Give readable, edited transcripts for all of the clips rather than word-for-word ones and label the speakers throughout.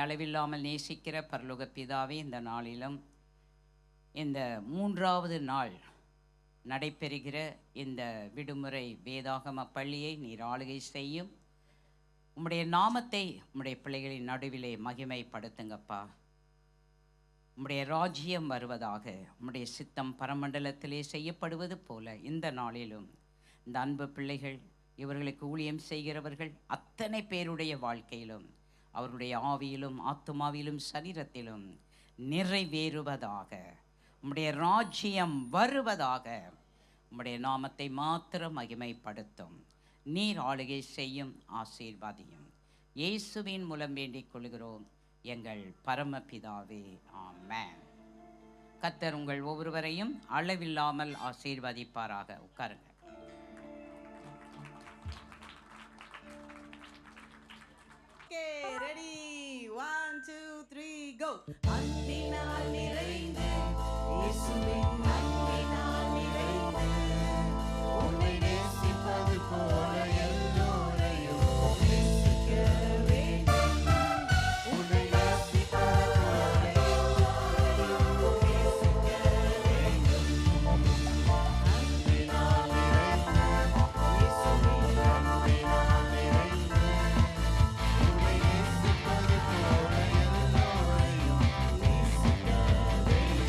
Speaker 1: அளவில்லாமல் நேசிக்கிற பரலோக பிதாவே, இந்த நாளிலும் இந்த 3வது நாள் நடைபெறுகிற இந்த விடுமுறை வேதாகம பள்ளியை நீர் ஆளுகை செய்யும். உம்முடைய நாமத்தை உம்முடைய பிள்ளைகளின் நடுவிலே மகிமைப்படுத்துங்கப்பா. உம்முடைய ராஜ்யம் வருவதாக, உம்முடைய சித்தம் பரமண்டலத்திலே செய்யப்படுவது போல இந்த நாளிலும் இந்த அன்பு பிள்ளைகள், இவர்களுக்கு ஊழியம் செய்கிறவர்கள் அத்தனை பேருடைய வாழ்க்கையிலும், அவருடைய ஆவியிலும் ஆத்துமாவிலும் சரீரத்திலும் நிறைவேறுவதாக, உம்முடைய ராஜ்யம் வருவதாக. உம்முடைய நாமத்தை மாத்திரம் மகிமைப்படுத்தும். நீர் ஆளுகை செய்யும், ஆசீர்வாதியும். இயேசுவின் மூலம் வேண்டிக் கொள்கிறோம் எங்கள் பரமபிதாவே, ஆமென். கர்த்தர் உங்கள் ஒவ்வொருவரையும் அளவில்லாமல் ஆசீர்வதிப்பாராக. உட்காருங்க.
Speaker 2: Ready? 1, 2, 3, go. அன்பினால் நிறைந்து இயேசுவின் அன்பினால் நிறைந்து உன்னை நேசிப்பது போல எல்லோரையும் நேசிக்க வேண்டும். உன்னை நேசிப்பது போல எல்லோரையும் நேசிக்க வேண்டும். அன்பினால் நிறைந்து இயேசுவின் அன்பினால் நிறைந்து உன்னை நேசிப்பது போல எல்லோரையும் நேசிக்க வேண்டும்.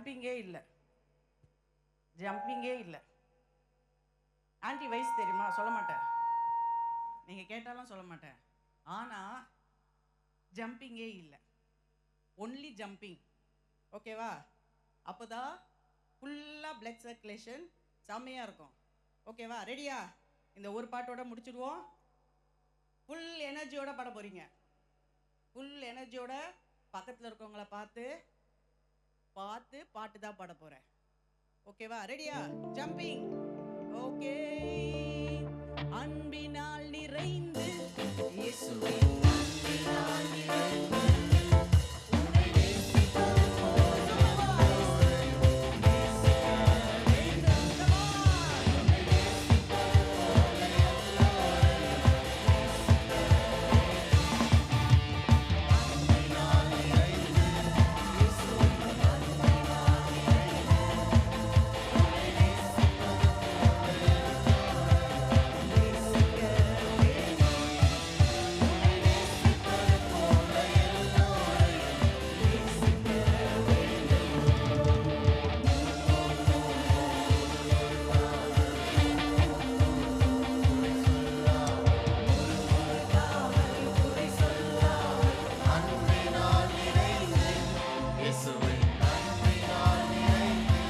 Speaker 2: ஜம்பிங்கே இல்லை, ஜம்பிங்கே இல்லை. ஆன்டி வயசு தெரியுமா? சொல்ல மாட்டேன், நீங்கள் கேட்டாலும் சொல்ல மாட்டேன். ஆனால் ஜம்பிங்கே இல்லை, ஒன்லி ஜம்பிங். ஓகேவா? அப்போ தான் ஃபுல்லாக பிளட் சர்க்குலேஷன் செம்மையாக இருக்கும். ஓகேவா? ரெடியா? இந்த ஒரு பாட்டோட முடிச்சுடுவோம். ஃபுல் எனர்ஜியோட பாட போகிறீங்க. ஃபுல் எனர்ஜியோட பக்கத்தில் இருக்கவங்கள பார்த்து பார்த்து பாட்டு தான் பாட போகிறேன். ஓகேவா? ரெடியா? ஜம்பிங். ஓகே. அன்பினால் நிறைந்து இயேசுவின் அன்பினால் நிறைந்து உன்னை நேசிப்பது போல நேசிக்க வேண்டும். Come on. உன்னை நேசிப்பது போல எல்லோரையும் நேசிக்க வேண்டும். அன்பினால் நிறைந்து இயேசுவின் அன்பினால் நிறைந்து உன்னை நேசிப்பது போல எல்லோரையும் நேசிக்க வேண்டும். உன்னை நேசிப்பது போல எல்லோரையும் நேசிக்க வேண்டும். குறை சொல்லாமல் அன்பினால் நிறைந்து இயேசுவின் அன்பினால் நிறைந்து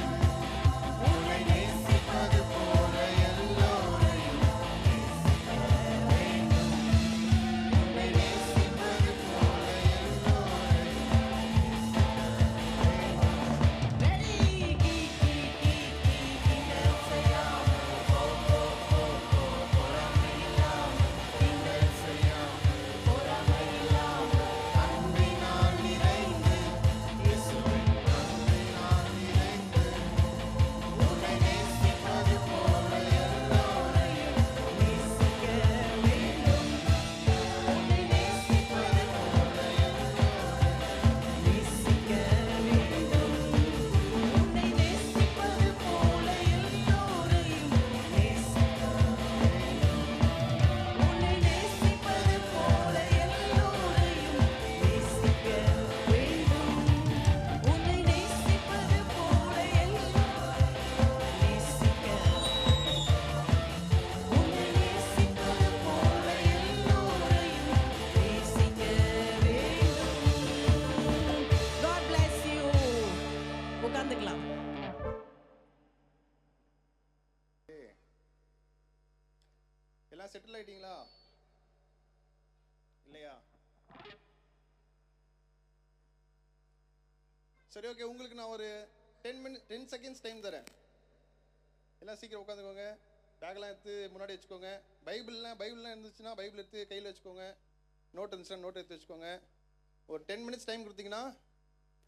Speaker 2: உன்னை நேசிப்பது போல எல்லோரையும் நேசிக்க வேண்டும். உன்னை நேசிப்பது போல எல்லோரையும் Ready? கிண்டல் செய்யாமல் பொறாமை இல்லாமல் கிண்டல் செய்யாமல் பொறாமை இல்லாமல் அன்பினால் நிறைந்து இயேசுவின் அன்பினால் நிறைந்து உன்னை நேசிப்பது போல எல்லோரையும் நேசிக்க வேண்டும். உன்னை நேசிப்பது போல எல்லோரையும் நேசிக்க வேண்டும். உன்னை நேசிப்பது போல எல்லோரையும் நேசிக்க வேண்டும். உன்னை நேசிப்பது போல எல்லோரையும் நேசிக்க வேண்டும். உன்னை நேசிப்பது போல எல்லோரையும் நேசிக்க உன்னை நேசிப்பது போல எல்லோரையும் நேசிக்க வேண்டும். God bless you. உட்கார்ந்துக்கலாம்.
Speaker 3: எல்லாம் செட்டில் ஆயிட்டீங்களா? இல்லையா? சரி, ஓகே. உங்களுக்கு நான் ஒரு 10 செகண்ட்ஸ் டைம் தரேன். எல்லாம் சீக்கிரம் உட்காந்துக்கோங்க. பேக்லாம் எடுத்து முன்னாடி வச்சுக்கோங்க. பைபிள்லாம் இருந்துச்சுன்னா பைபிள் எடுத்து கையில் வச்சுக்கோங்க. நோட் இருந்துச்சுன்னா நோட் எடுத்து வச்சுக்கோங்க. ஒரு 10 மினிட்ஸ் டைம் கொடுத்தீங்கன்னா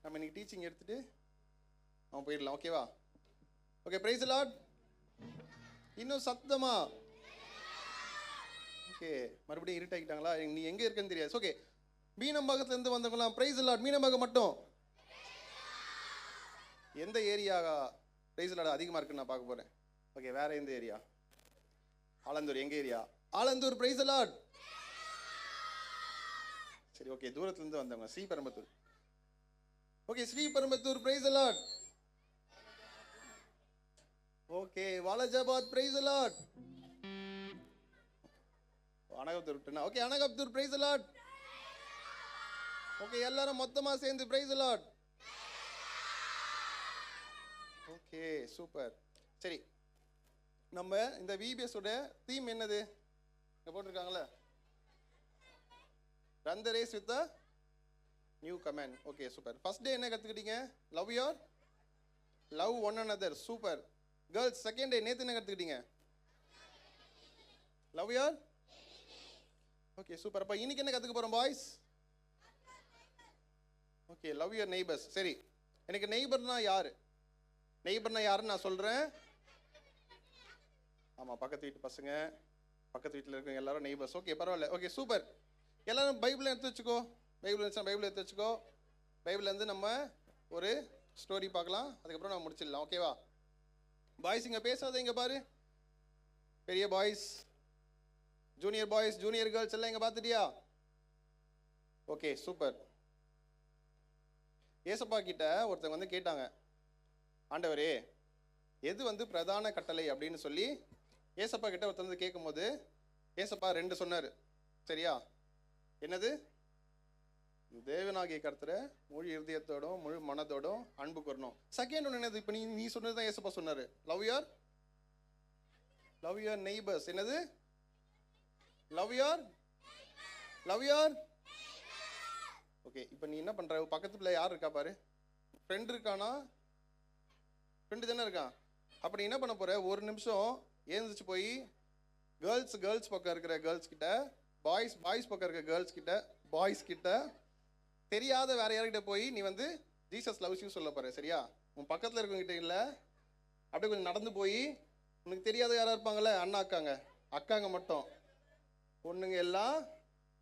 Speaker 3: நம்ம இன்னைக்கு டீச்சிங் எடுத்துட்டு அவன் போயிடலாம். ஓகேவா? ஓகே. Praise the Lord. இன்னும் சத்தமா? ஓகே. மறுபடியும் இருட்டாக்கிட்டாங்களா? நீ எங்கே இருக்குன்னு தெரியாது. ஓகே. மீனம்பாக்கத்துலேருந்து வந்தவங்களாம் பிரைஸ் தி லார்ட். மீனம்பாக்கம் மட்டும் எந்த ஏரியா பிரைஸ் தி லார்ட் அதிகமாக இருக்குன்னு நான் பார்க்க போகிறேன். ஓகே. வேற எந்த ஏரியா? ஆலந்தூர். எங்கள் area Alandur. Praise the Lord. சரி, ஓகே. தூரத்துலேருந்து வந்தவங்க Sriperumbudur. Okay. Sriperumbudur. Praise the Lord. Okay. Walajabad. Praise the Lord. Anakaputhur விட்டுனா? Okay. Anakaputhur. Praise the Lord. Okay. எல்லாரும் மொத்தமா சேர்ந்து praise the Lord. Okay, super. சரி, நம்ம இந்த VBS உடைய தீம் என்னது? இங்க போட்டிருக்காங்களே, run the race with new comment. Okay, super. First day என்ன கற்றுக்கிட்டீங்க? Love one another. Super. Girls, second day நேற்று என்ன கற்றுக்கிட்டீங்க? Love your. Okay, super. அப்போ இன்னைக்கு என்ன கற்றுக்க போகிறோம் boys? Okay, love your neighbours. சரி, எனக்கு நெய்பர்னா யார்? நெய்பர்னா யாருன்னு நான் சொல்கிறேன். ஆமாம், பக்கத்து வீட்டு பசங்க, பக்கத்து வீட்டில் இருக்கவங்க எல்லாரும் நெய்பர்ஸ். ஓகே, பரவாயில்ல. Okay, super. எல்லாரும் பைபிளை எடுத்து வச்சுக்கோ. பைபிள் இருந்துச்சுன்னா பைபிள் எடுத்து வச்சுக்கோ. பைபிள்லேருந்து நம்ம ஒரு ஸ்டோரி பார்க்கலாம், அதுக்கப்புறம் நம்ம முடிச்சிடலாம். ஓகேவா? பாய்ஸ் இங்கே பேசாத, இங்கே பாரு. பெரிய boys, junior boys, junior girls எல்லாம் இங்கே பார்த்துட்டியா? Okay, super. ஏசப்பா கிட்ட ஒருத்தவங்க வந்து கேட்டாங்க, ஆண்டவரே எது வந்து பிரதான கட்டளை அப்படின்னு சொல்லி ஏசப்பா கிட்ட ஒருத்தர் வந்து கேட்கும்போது ஏசப்பா 2 சொன்னார். சரியா? என்னது? தேவனாகிய கர்த்தரை முழு இருதயத்தோடும் முழு மனதோடும் அன்பு கூறணும். செகண்ட் ஒன்று என்னது? இப்போ நீ சொன்னது தான் ஏசப்பா சொன்னார். Love your neighbours. என்னது? Love your. ஓகே, இப்போ நீ என்ன பண்ற? பக்கத்துல யார் இருக்கா பாரு. ஃப்ரெண்ட் இருக்கானா? ஃப்ரெண்டு தானே இருக்கான். அப்போ நீ என்ன பண்ண போற? ஒரு நிமிஷம் ஏந்திரிச்சு போய் கேர்ள்ஸ் பக்கம் இருக்கிற கேர்ள்ஸ் கிட்ட, பாய்ஸ் பக்கம் இருக்கிற கேர்ள்ஸ் கிட்ட, பாய்ஸ் கிட்ட, தெரியாத வேற யார்கிட்ட போய் நீ வந்து ஜீசஸ் லவ்ஸ் யூ சொல்ல போற. சரியா? உன் பக்கத்தில் இருக்கவங்கிட்ட இல்லை, அப்படியே கொஞ்சம் நடந்து போய் உனக்கு தெரியாத யாரா இருப்பாங்கல்ல, அண்ணா அக்காங்க மட்டும், பொண்ணுங்க எல்லாம்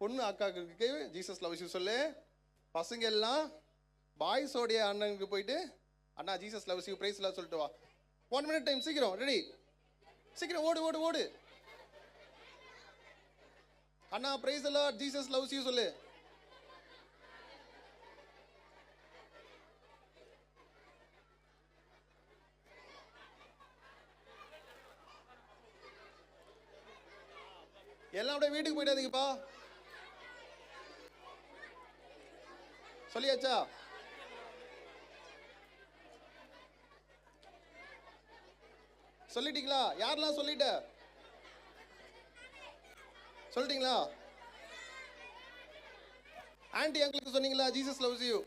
Speaker 3: பொண்ணு அக்காவுக்கு ஜீசஸ் லவ்ஸ் யூ சொல்லு. பசங்க எல்லாம் பாய்ஸோடைய அண்ணனுக்கு போயிட்டு அண்ணா ஜீசஸ் லவ்ஸ் யூ பிரைஸ் எல்லாம் சொல்லிட்டு வா. 1 minute டைம். சீக்கிரம் ரெடி, சீக்கிரம் ஓடு. அண்ணா பிரைஸ் எல்லாம் ஜீசஸ் லவ்ஸ் யூ சொல்லு. எல்லாம் அப்படியே வீட்டுக்கு போயிடாதீங்கப்பா. சொல்லியாச்சா? சொல்லிட்டீங்களா? யாரெல்லாம் சொல்லிட்டீங்களா? ஆன்டி அங்கிளுக்கு சொன்னீங்களா Jesus loves you?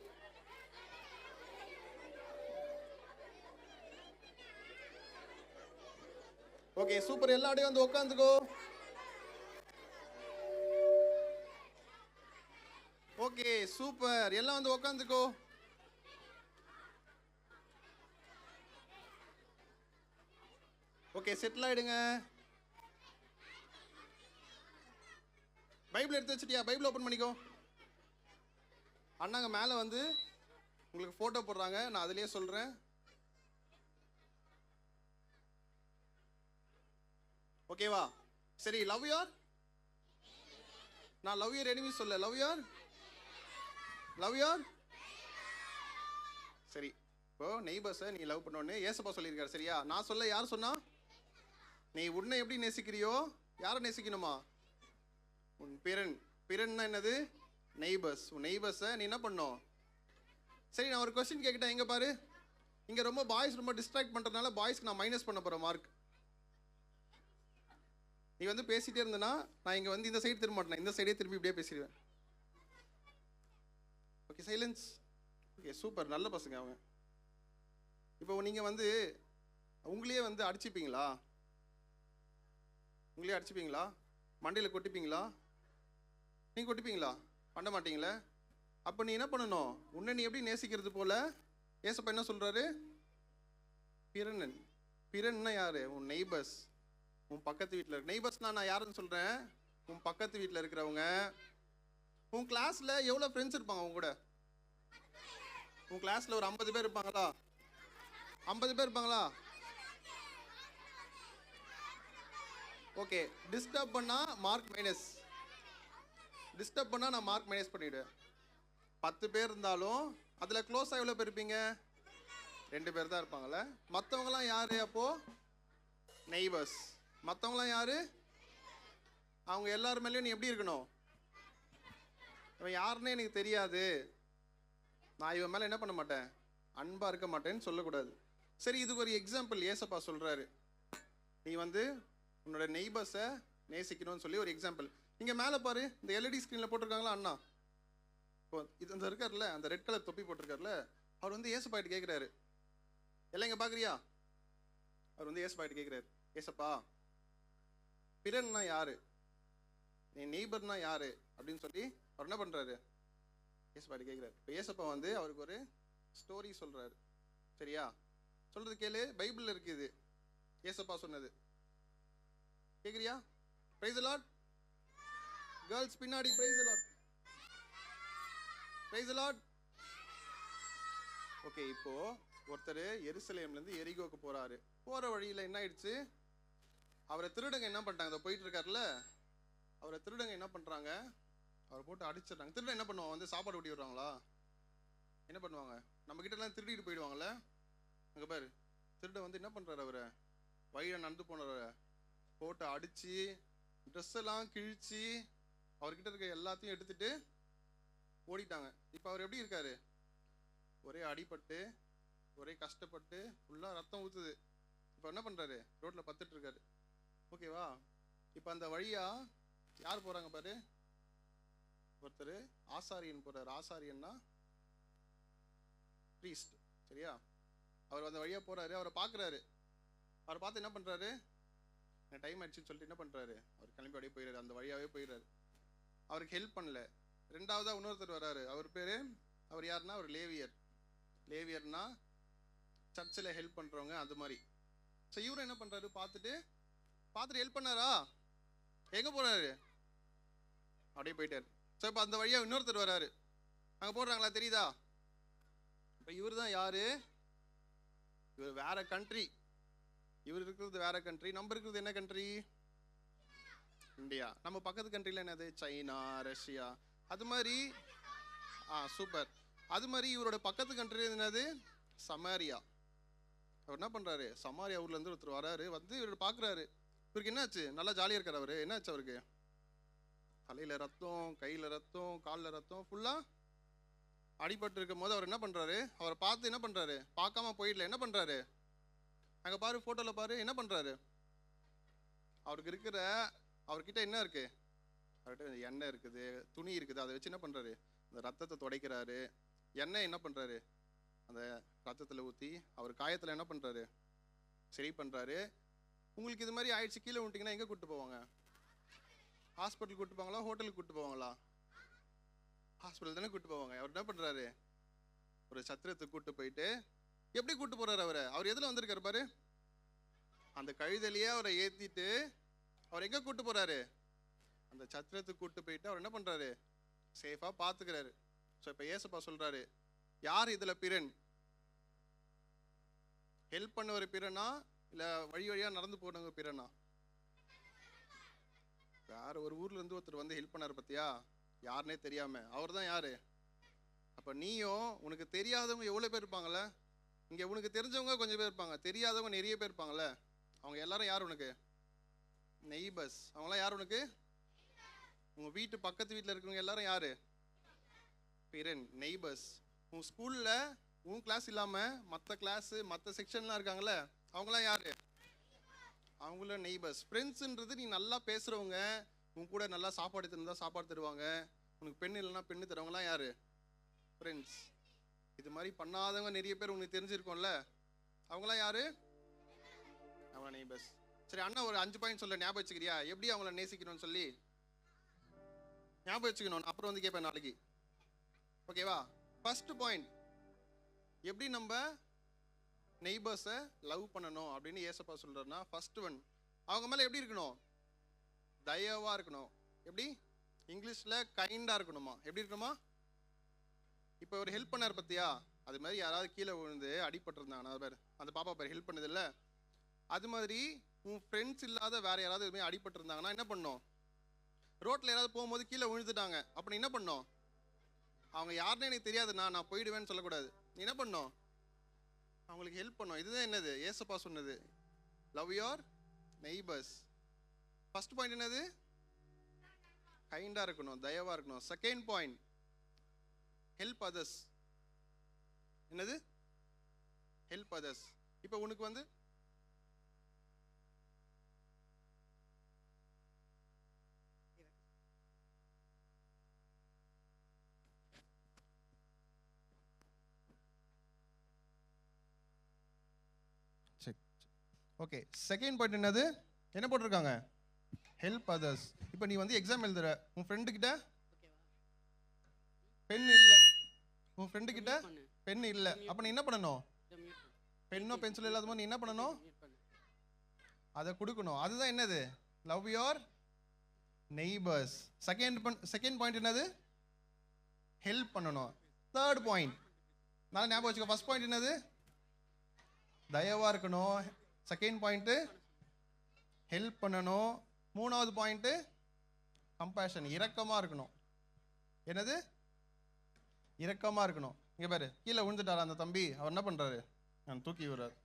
Speaker 3: Okay, super. எல்லாரும் வந்து உட்காந்துக்கோ. Okay, super. எல்லாம் வந்து உட்காந்துக்கோ. ஓகே, செட்டில் ஆயிடுங்க. பைபிள் எடுத்து வச்சிட்டியா? பைபிள் ஓப்பன் பண்ணிக்கோ. அண்ணாங்க மேலே வந்து உங்களுக்கு ஃபோட்டோ போடுறாங்க, நான் அதுலேயே சொல்கிறேன். ஓகேவா? சரி, லவ் யுவர். நான் லவ் யுவர் எனிமி சொல்ல. Love your. சரி, இப்போ நெய்பர்ஸை நீ லவ் பண்ணோன்னு ஏசப்பா சொல்லியிருக்காரு. சரியா? நான் சொல்ல யார் சொன்னா? நீ உன்னை எப்படி நேசிக்கிறியோ யாரை நேசிக்கணுமா? உன் பிறன்னா என்னது? நெய்பர்ஸ். உன் நெய்பர்ஸை நீ என்ன பண்ணும்? சரி, நான் ஒரு கொஸ்டின் கேட்கிட்டேன். இங்கே பாரு, இங்கே ரொம்ப பாய்ஸ் ரொம்ப டிஸ்ட்ராக்ட் பண்ணுறதுனால பாய்ஸ்க்கு நான் மைனஸ் பண்ண போகிறேன் மார்க். நீ வந்து பேசிகிட்டே இருந்தேன்னா நான் இங்கே வந்து இந்த சைடு திரும்ப மாட்டேன், இந்த சைடே திரும்பி இப்படியே பேசிடுவேன். Okay, silence. Okay, super. நல்ல பசங்க அவங்க. இப்போ நீங்கள் வந்து உங்களையே வந்து அடிச்சுப்பீங்களா? மண்டையில் கொட்டிப்பீங்களா? நீங்கள் கொட்டிப்பீங்களா? பண்ண மாட்டீங்களே. அப்போ நீ என்ன பண்ணணும்? உன்னை நீ எப்படி நேசிக்கிறது போல ஏசப்பா என்ன சொல்கிறாரு? பிறன்னா யாரு? உன் நெய்பர்ஸ். உன் பக்கத்து வீட்டில் இருக்க நெய்பர்ஸ்னால் நான் யாருன்னு சொல்கிறேன்? உன் பக்கத்து வீட்டில் இருக்கிறவங்க. உன் கிளாஸில் எவ்வளோ ஃப்ரெண்ட்ஸ் இருப்பாங்க அவங்க கூட? உன் கிளாஸில் ஒரு 50 பேர் இருப்பாங்களா? 50 பேர் இருப்பாங்களா? ஓகே, டிஸ்டர்ப் பண்ணால் மார்க் மைனஸ். நான் மார்க் மைனஸ் பண்ணிவிடுவேன். 10 பேர் இருந்தாலும் அதில் க்ளோஸாக எவ்வளோ பேர் இருப்பீங்க? 2 பேர் தான் இருப்பாங்கள்ல. மற்றவங்களாம் யார்? அப்போது நெய்பர்ஸ். மற்றவங்களாம் யார்? அவங்க எல்லார் மேலேயும் நீ எப்படி இருக்கணும்? இவன் யாருன்னே எனக்கு தெரியாது, நான் இவன் மேலே என்ன பண்ண மாட்டேன், அன்பாக இருக்க மாட்டேன்னு சொல்லக்கூடாது. சரி, இதுக்கு ஒரு எக்ஸாம்பிள் ஏசப்பா சொல்கிறாரு. நீ வந்து உன்னோட நெய்பர்ஸை நேசிக்கணும்னு சொல்லி ஒரு எக்ஸாம்பிள். இங்கே மேலே பாரு, இந்த எல்இடி ஸ்க்ரீனில் போட்டிருக்காங்களா அண்ணா? இப்போ இது இந்த இருக்கார்ல, அந்த ரெட் கலர் தொப்பி போட்டிருக்காருல, அவர் வந்து ஏசப்பாயிட்டு கேட்குறாரு. எல்லாம் இங்கே பார்க்குறியா? அவர் வந்து ஏசப்பாயிட்டு கேட்குறாரு, ஏசப்பா பிறன்னா யாரு, நீ நெய்பர்னா யாரு அப்படின்னு சொல்லி அவர் என்ன பண்ணுறாரு? ஏசப்பாயிட்டு கேட்குறாரு. இப்போ ஏசப்பா வந்து அவருக்கு ஒரு ஸ்டோரி சொல்கிறாரு. சரியா? சொல்கிறது கேளு, பைபிளில் இருக்குது ஏசப்பா சொன்னது. கேட்குறியா? Praise the Lord. கேர்ள்ஸ் பின்னாடி praise the Lord. Praise the Lord. Okay, இப்போ ஒருத்தர் எருசலேம்லேருந்து எரிகோக்கு போகிறாரு. போகிற வழியில் என்ன ஆயிடுச்சு? அவரை திருடங்க என்ன பண்ணிட்டாங்க? அதை போயிட்டு இருக்காருல்ல, அவரை திருடங்க என்ன பண்ணுறாங்க? அவரை போட்டு அடிச்சிடுறாங்க. திருடன் என்ன பண்ணுவாங்க? வந்து சாப்பாடு ஊட்டி விடுவாங்களா? என்ன பண்ணுவாங்க? நம்ம கிட்ட எல்லாம் திருடிட்டு போயிடுவாங்கல்ல. அங்கே பாரு, திருடன் வந்து என்ன பண்ணுறாரு, அவரை வழியில் நடந்து போனவரை போட்டு அடித்து ட்ரெஸ் எல்லாம் கிழிச்சு அவர்கிட்ட இருக்க எல்லாத்தையும் எடுத்துட்டு ஓடிட்டாங்க. இப்போ அவர் எப்படி இருக்காரு? ஒரே அடிபட்டு, ஒரே கஷ்டப்பட்டு, ஃபுல்லாக ரத்தம் ஊற்றுது. இப்போ என்ன பண்ணுறாரு? ரோட்டில் பத்துட்டு இருக்காரு. ஓகேவா? இப்போ அந்த வழியாக யார் போகிறாங்க பாரு, ஒருத்தர் ஆசாரியன் போகிறார். ஆசாரியன்னா ப்ரீஸ்ட், சரியா? அவர் அந்த வழியாக போகிறாரு, அவரை பார்க்குறாரு. அவரை பார்த்து என்ன பண்ணுறாரு? எனக்கு டைம் ஆயிடுச்சுன்னு சொல்லிட்டு என்ன பண்ணுறாரு? அவர் கிளம்பி அப்படியே போயிடுறாரு, அந்த வழியாகவே போயிடுறாரு. அவருக்கு ஹெல்ப் பண்ணல. ரெண்டாவதாக இன்னொருத்தர் வர்றாரு. அவர் யாருன்னா அவர் லேவியர். லேவியர்னா சர்ச்சில் ஹெல்ப் பண்ணுறவங்க, அது மாதிரி. ஸோ இவரும் என்ன பண்ணுறாரு? பார்த்துட்டு ஹெல்ப் பண்ணாரா? எங்கே போகிறாரு? அப்படியே போயிட்டார். ஸோ இப்போ அந்த வழியாக இன்னொருத்தர் வர்றாரு. அங்கே போடுறாங்களா, தெரியுதா? இப்போ இவர் தான் யார்? இவர் வேற கண்ட்ரி. இவர் இருக்கிறது வேற கண்ட்ரி, நம்ம இருக்கிறது என்ன கண்ட்ரி? இந்தியா. நம்ம பக்கத்து கண்ட்ரியில் என்னது? சைனா, ரஷ்யா, அது மாதிரி. சூப்பர். அது மாதிரி இவரோட பக்கத்து கண்ட்ரி என்னது? சமாரியா. அவர் என்ன பண்ணுறாரு? சமாரியா ஊர்லேருந்து ஒருத்தர் வராரு. வந்து இவர் பார்க்குறாரு. இவருக்கு என்னாச்சு? நல்லா ஜாலியாக இருக்கார் அவர். என்னாச்சு அவருக்கு? தலையில் ரத்தம், கையில் ரத்தம், காலில் ரத்தம், ஃபுல்லாக அடிபட்டு இருக்கும் போது அவர் என்ன பண்ணுறாரு? அவரை பார்த்து என்ன பண்ணுறாரு? பார்க்காம போயிடல. என்ன பண்ணுறாரு? அங்கே பாரு, ஃபோட்டோவில் பாரு, என்ன பண்ணுறாரு? அவர்கிட்ட என்ன இருக்குது? அவர்கிட்ட எண்ணெய் இருக்குது, துணி இருக்குது. அதை வச்சு என்ன பண்ணுறாரு? அந்த ரத்தத்தை துடைக்கிறாரு. எண்ணெய் என்ன பண்ணுறாரு? அந்த ரத்தத்தில் ஊற்றி அவர் காயத்தில் என்ன பண்ணுறாரு? சரி பண்ணுறாரு. உங்களுக்கு இது மாதிரி ஆயிடுச்சு, கீழே விட்டிங்கன்னா எங்கே கூப்பிட்டு போவாங்க? ஹாஸ்பிட்டலுக்கு கூப்பிட்டு போவாங்களா, ஹோட்டலுக்கு கூப்பிட்டு போவாங்களா? ஹாஸ்பிட்டல் தானே கூப்பிட்டு போவாங்க. அவர் என்ன பண்ணுறாரு? ஒரு சத்திரத்துக்கு கூப்பிட்டு போயிட்டு எப்படி கூப்பிட்டு போகிறாரு? அவர் எதில் வந்திருக்காரு பாரு, அந்த கழுதலையே அவரை ஏற்றிட்டு அவர் எங்கே கூப்பிட்டு போகிறாரு? அந்த சத்திரத்துக்கு கூப்பிட்டு போயிட்டு அவர் என்ன பண்ணுறாரு? சேஃபாக பார்த்துக்கிறாரு. ஸோ இப்போ ஏசப்பா சொல்கிறாரு, யார் இதில் பிறன்? ஹெல்ப் பண்ணவர் பிறனா, இல்லை வழியாக நடந்து போனவங்க பிறனா? வேற ஒரு ஊர்லேருந்து ஒருத்தர் வந்து ஹெல்ப் பண்ணார் பார்த்தியா, யாருன்னே தெரியாமல். அவர் தான் யார்? அப்போ நீயும் உனக்கு தெரியாதவங்க எவ்வளோ பேர் இருப்பாங்கள்ல? இங்கே உனக்கு தெரிஞ்சவங்க கொஞ்சம் பேர் இருப்பாங்க, தெரியாதவங்க நிறைய பேர் இருப்பாங்கள்ல. அவங்க எல்லாரும் யார் உனக்கு? நெய்பர்ஸ். அவங்களாம் யார் உனக்கு? உங்கள் வீட்டு பக்கத்து வீட்டில் இருக்கிறவங்க எல்லாரும் யார்? பிறன், நெய்பர்ஸ். உன் ஸ்கூலில் உன் கிளாஸ் இல்லாமல் மற்ற கிளாஸு, மற்ற செக்ஷன்லாம் இருக்காங்களே, அவங்களாம் யார்? அவங்கள நெய்பர்ஸ். ஃப்ரெண்ட்ஸுன்றது நீ நல்லா பேசுகிறவங்க, உன் கூட நல்லா சாப்பாடு தருந்தால் சாப்பாடு தருவாங்க, உனக்கு பெண் இல்லைன்னா பெண்ணு தருவாங்களாம் யார்? ஃப்ரெண்ட்ஸ். இது மாதிரி பண்ணாதவங்க நிறைய பேர் உனக்கு தெரிஞ்சிருக்கோம்ல, அவங்களாம் யார்? அவங்க நெய்பர்ஸ். சரி அண்ணா ஒரு 5 பாயிண்ட் சொல்ல, ஞாபகம் வச்சுக்கிறியா? எப்படி அவங்கள நேசிக்கணும்னு சொல்லி ஞாபகம் வச்சுக்கணும். அப்புறம் வந்து கேட்பேன் நாளைக்கு, ஓகேவா? ஃபர்ஸ்ட் பாயிண்ட், எப்படி நம்ம நெய்பர்ஸை லவ் பண்ணணும் அப்படின்னு ஏசப்பா சொல்கிறாருன்னா, ஃபர்ஸ்ட் ஒன், அவங்க மேலே எப்படி இருக்கணும்? தயவாக இருக்கணும். எப்படி? இங்கிலீஷில் கைண்டாக இருக்கணுமா? எப்படி இருக்கணுமா? இப்போ ஒரு ஹெல்ப் பண்ணார் பார்த்தியா, அது மாதிரி யாராவது கீழே விழுந்து அடிபட்டிருந்தாங்கன்னா பேர், அந்த பாப்பா பேர் ஹெல்ப் பண்ணதில்லை, அது மாதிரி உன் ஃப்ரெண்ட்ஸ் இல்லாத வேறு யாராவது இது மாதிரி அடிபட்டிருந்தாங்கன்னா என்ன பண்ணணும்? ரோட்டில் யாராவது போகும்போது கீழே விழுந்துட்டாங்க, அப்போ என்ன பண்ணணும்? அவங்க யாருன்னு எனக்கு தெரியாதுண்ணா, நான் போயிடுவேன்னு சொல்லக்கூடாது. நீ என்ன பண்ணணும்? அவங்களுக்கு ஹெல்ப் பண்ணும். இதுதான் என்னது ஏசப்பா சொன்னது, love your neighbours. First point என்னது? கைண்டாக இருக்கணும், தயவாக இருக்கணும். Second point, help others. என்னது? Help others. இப்போ உனக்கு வந்து ஓகே, செகண்ட் பாயிண்ட் என்னது? என்ன போட்டிருக்காங்க? Help others. இப்போ நீ வந்து எக்ஸாம் எழுதுற, உன் ஃப்ரெண்டு கிட்ட பென் இல்லை, உன் ஃப்ரெண்டு கிட்ட பென் இல்லை, அப்போ நீ என்ன பண்ணணும்? பென்னோ பென்சில் இல்லாத போது நீ என்ன பண்ணணும்? அதை கொடுக்கணும். அதுதான் என்னது? Love your neighbours. Second point என்னது? ஹெல்ப் பண்ணணும். தேர்ட் பாயிண்ட் நல்லா ஞாபகம் வச்சுக்கோ. ஃபர்ஸ்ட் பாயிண்ட் என்னது? தயவாக இருக்கணும். செகண்ட் பாயிண்ட்டு ஹெல்ப் பண்ணணும். மூணாவது பாயிண்ட்டு கம்பேஷன், இரக்கமாக இருக்கணும். என்னது? இரக்கமாக இருக்கணும். இங்கே பாரு, கீழே விழுந்துட்டாரா அந்த தம்பி, அவர் என்ன பண்ணுறாரு? நான் தூக்கி விடுறாரு.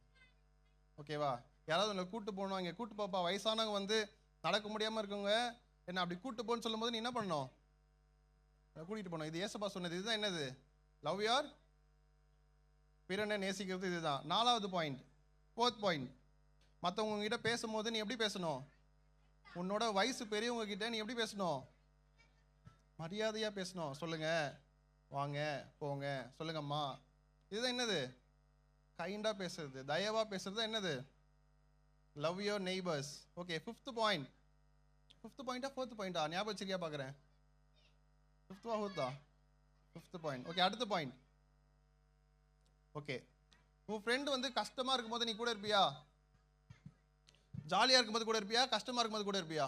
Speaker 3: ஓகேவா? யாராவது உங்களை கூட்டு போகணும், இங்கே கூட்டு போப்பா, வயசானவங்க வந்து நடக்க முடியாமல் இருக்கவங்க என்ன அப்படி கூட்டு போன்னு சொல்லும் போது நீ என்ன பண்ணணும்? கூட்டிகிட்டு போகணும். இது ஏசப்பா சொன்னது. இதுதான் என்னது? லவ் யார் பிறனை நேசிக்கிறது. இதுதான் 4வது பாயிண்ட். 4th பாயிண்ட், மற்றவங்க கிட்ட பேசும்போது நீ எப்படி பேசணும்? உன்னோட வயசு பெரியவங்க கிட்ட நீ எப்படி பேசணும்? மரியாதையாக பேசணும். சொல்லுங்க, வாங்க, போங்க, சொல்லுங்கம்மா. இதுதான் என்னது? கைண்டாக பேசுறது, தயவாக பேசுறது தான் என்னது? Love your neighbours. Okay, 5th point. 5th பாயிண்டா 4th பாயிண்டா? ஞாபகம் வச்சிருக்கியா பார்க்குறேன். 5th 5th point. ஓகே, அடுத்த பாயிண்ட். ஓகே, உன் ஃப்ரெண்டு வந்து கஷ்டமாக இருக்கும்போது நீ கூட இருப்பியா? ஜாலியாக இருக்கும்போது கூட இருப்பியா? கஷ்டமாக இருக்கும்போது கூட இருப்பியா?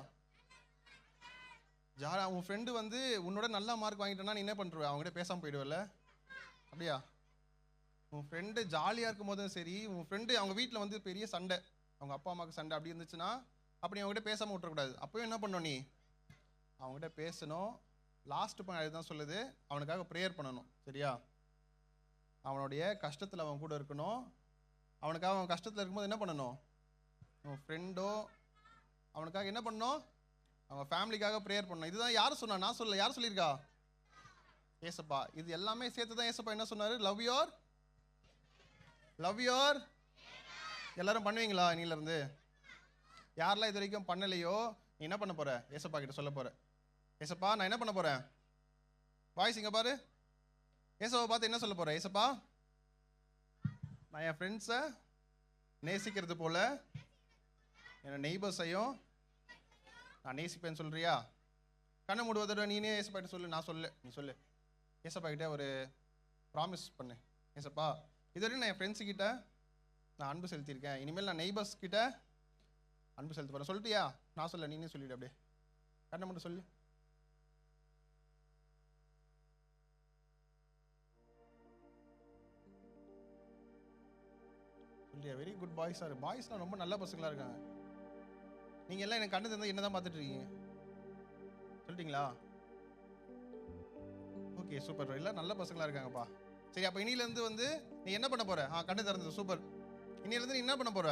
Speaker 3: உன் ஃப்ரெண்டு வந்து உன்னோட நல்ல மார்க் வாங்கிட்டேன்னா நீ என்ன பண்ணுருவ? அவங்ககிட்ட பேசாமல் போயிடுவல, அப்படியா? உன் ஃப்ரெண்டு ஜாலியாக இருக்கும் போதும் சரி, உன் ஃப்ரெண்டு அவங்க வீட்டில் வந்து பெரிய சண்டை, அவங்க அப்பா அம்மாவுக்கு சண்டை அப்படி இருந்துச்சுன்னா அப்படி அவங்ககிட்ட பேசாமல் விட்டுறக்கூடாது. அப்போயும் என்ன பண்ணணும்? நீ அவங்ககிட்ட பேசணும். லாஸ்ட் பாயிண்ட் அதுதான் சொல்லுது, அவனுக்காக ப்ரேயர் பண்ணணும். சரியா? அவனுடைய கஷ்டத்தில் அவன் கூட இருக்கணும். அவனுக்காக அவன் கஷ்டத்தில் இருக்கும்போது என்ன பண்ணணும்? அவன் ஃப்ரெண்டோ அவனுக்காக என்ன பண்ணணும்? அவன் ஃபேமிலிக்காக ப்ரேயர் பண்ணணும். இதுதான் யார் சொன்னா? நான் சொல்ல, யார் சொல்லியிருக்கா? ஏசப்பா. இது எல்லாமே சேர்த்து தான் ஏசப்பா என்ன சொன்னார்? லவ் யோர் எல்லாரும் பண்ணுவீங்களா? இன்னிலேருந்து யாரெல்லாம் இது வரைக்கும் பண்ணலையோ நீ என்ன பண்ண போற? ஏசப்பா கிட்ட சொல்ல போற, ஏசப்பா நான் என்ன பண்ண போறேன்? வாய்ஸ் இங்க பாரு. ஏசப்பா பார்த்து என்ன சொல்ல போற? ஏசப்பா நான் என் ஃப்ரெண்ட்ஸை நேசிக்கிறது போல என் நெய்பர்ஸையும் நான் நேசிப்பேன்னு சொல்றியா? கண்ணை மூடுவதோட நீனே ஏசப்பா கிட்ட சொல்லு. நான் சொல்லு, நீ சொல்லு. ஏசப்பா கிட்ட ஒரு ப்ராமிஸ் பண்ணு. ஏசப்பா இதுவரையும் நான் என் ஃப்ரெண்ட்ஸு கிட்ட நான் அன்பு செலுத்தியிருக்கேன், இனிமேல் நான் நெய்பர்ஸ் கிட்ட அன்பு செலுத்த போறேன். சொல்லிட்டியா? நான் சொல்ல, நீனே சொல்லிடு. அப்படியே கண்ணை மட்டும் சொல்லு. சொல்லியா? Very good boys. பாய்ஸ்லாம் ரொம்ப நல்ல பசங்களா இருக்காங்க. நீங்க எல்லாம் எனக்கு கண்ணு தந்தா என்னதான் பார்த்துட்டு இருக்கீங்க? சொல்லிட்டீங்களா? Okay, super. எல்லாம் நல்ல பசங்களா இருக்காங்கப்பா. சரி, அப்போ இனியிலேருந்து வந்து நீ என்ன பண்ண போற? கண்ணு திறந்தது, சூப்பர். இனியிலேருந்து நீ என்ன பண்ண போற?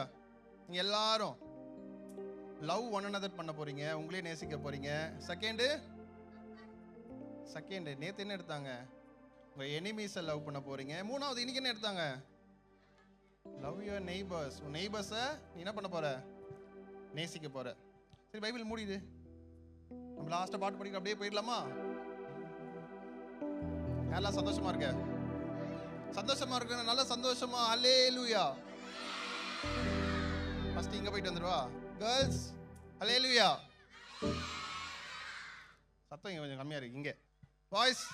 Speaker 3: நீங்க எல்லாரும் லவ் ஒன் அனதர் பண்ண போறீங்க, உங்களே நேசிக்க போறீங்க. செகண்டு நேத்து என்ன எடுத்தாங்க? உங்க எனிமீஸை லவ் பண்ண போறீங்க. 3வது இன்னைக்கு என்ன எடுத்தாங்க? Love your neighbours. உன் நெய்பர்ஸை நீ என்ன பண்ண போற? நேசிக்க போற. சரி, பைபிள் மூடிடு. நம்ம லாஸ்ட்டாக பாட்டு படிக்க அப்படியே போயிடலாமா? யாரெல்லாம் சந்தோஷமா இருக்க? சந்தோஷமா இருக்க? நல்ல சந்தோஷமா ஹல்லேலூயா. ஃபர்ஸ்ட் இங்க போயிட்டு வந்துருவா. கேர்ள்ஸ் ஹல்லேலூயா. சத்தம் இங்க கொஞ்சம் கம்மியா இருக்கு. இங்க பாய்ஸ்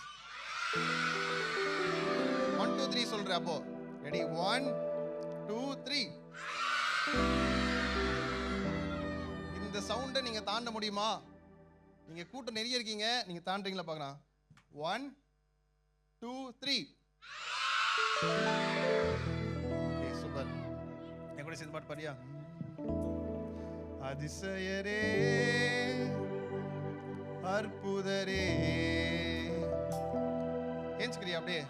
Speaker 3: 1 2 3 சொல்றேன். அப்போ ரெடி? 1 2 3. இந்த சவுண்டை நீங்க தாண்ட முடியுமா? நீங்க கூட்டம் நிறைய இருக்கீங்க, நீங்க தாண்டீங்களா பார்க்கலாம். 1 2 3. Okay, super. என் கூட சேர்ந்து பாட்டு பாடியா? அதிசயரே அற்புதரே. ஏன்ஸ்கிரியா? அப்படியே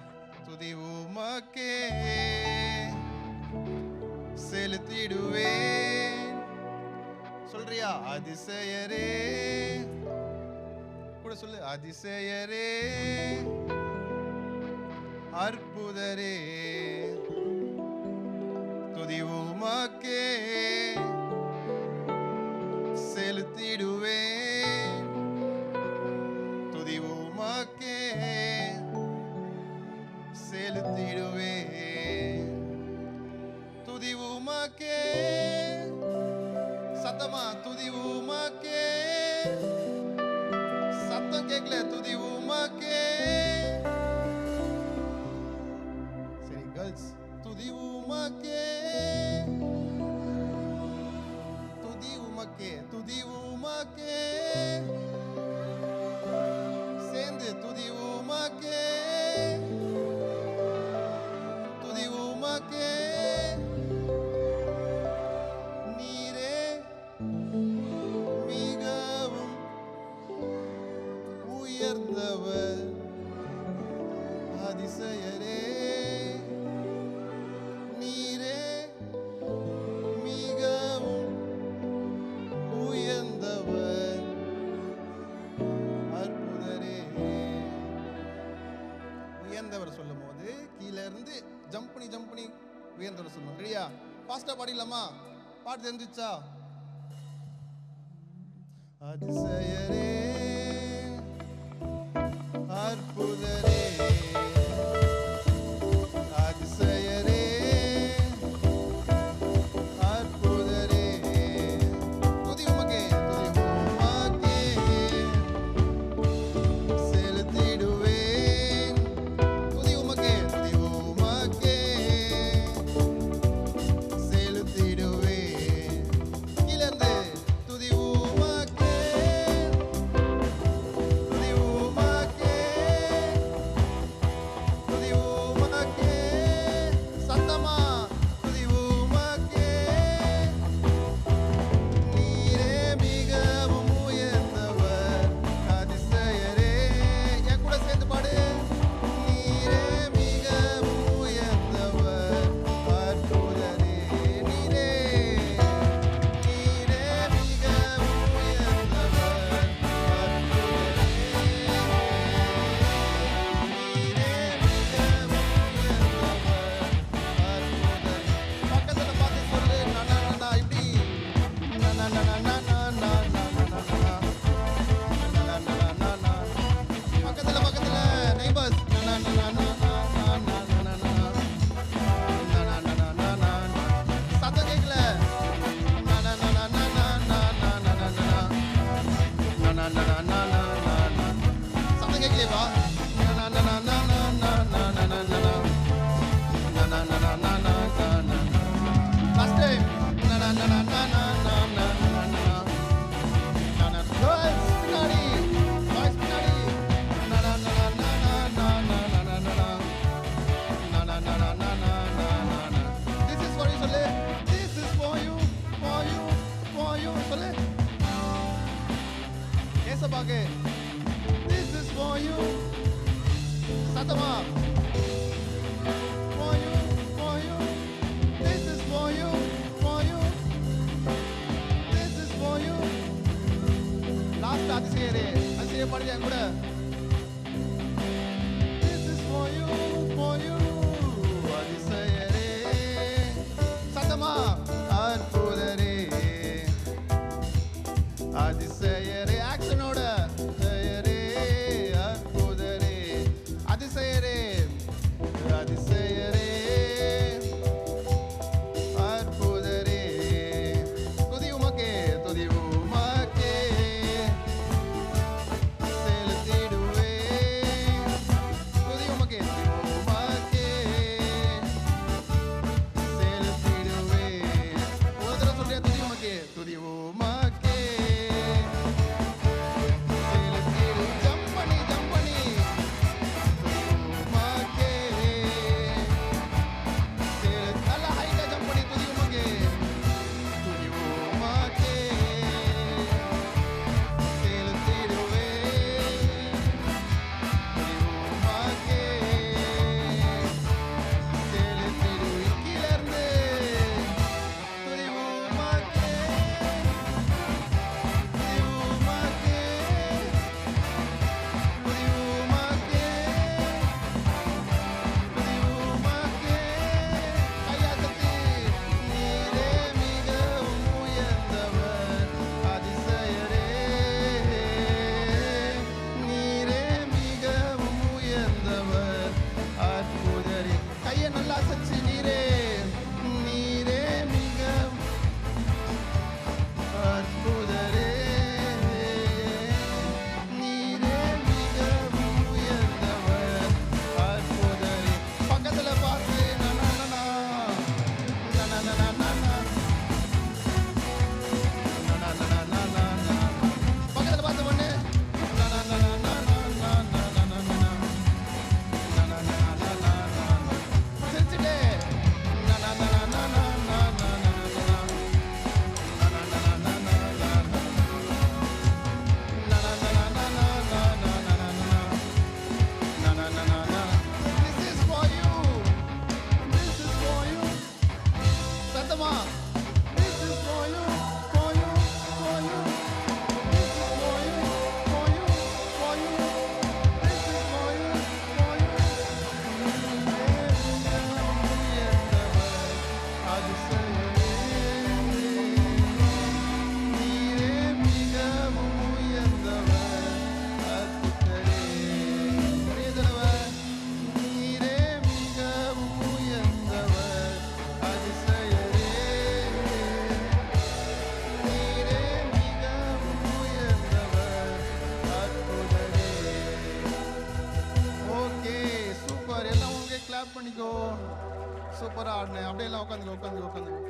Speaker 3: துதி உமக்கே செலுத்திடுவேன். சொல்றியா? அதிசயரே கூட சொல்லு. அதிசயரே அற்புதரே துதி உமக்கே செலுத்திடுவேன். துதி உமக்கே செலுத்திடுவேன். துதி உமக்கே. சத்தமா துதி உமக்கே. சத்தம் கேட்கல. துதி உமக்கே. சரி கேர்ள்ஸ், துதி உமக்கே. துதி உமக்கே. துதி உமக்கே. சேர்ந்து துதி உமக்கே. துதி உமக்கே. நீரே மிகவும் உயர்ந்தவர். அதிசயரே நீரே ஃபாஸ்டா பாடிடலாமா? பாட்டு தெரிஞ்சிச்சா? அதிசயரே அற்புதரே அதிசயரே அற்புதரே துதி உமக்கே செலுத்திடுவேன் துதி உமக்கே செலுத்திடுவேன் கீழேந்து துதி உமக்கே சத்தமா துதி உமக்கே நீரே மிகவும் உயர்ந்தவர் அதிசயரே என் கூட சேர்ந்து பாடு நீரே மிகவும் உயர்ந்தவர் அற்புதரே நீரே மிகவும் உயர்ந்தவர் அற்புதரே பக்கத்துல பார்த்து சொல்லு நனா இப்படி பக்கத்துல நெய்பர்ஸ் சத்தம் கேட்கல சத்தம் கேட்கலையப்பா Last time. Boys, Pinari. This is for you, Sole. This is for you. Sole. Yes, Abage. This is for you. Satama. For you. This is for you. This is for you. Last அதிசயரே அதிசய பாடுங்க கூட. This is for you. அதிசயரே சத்தமா அற்புதரே அதிசயரே ஆக்ஷனோட அதிசயரே அற்புதரே அதிசயரே அதிசயரே அற்புதரே துதி உமக்கே செலுத்திடு உட்காந்துங்க உட்காந்துங்க உட்காந்துங்க.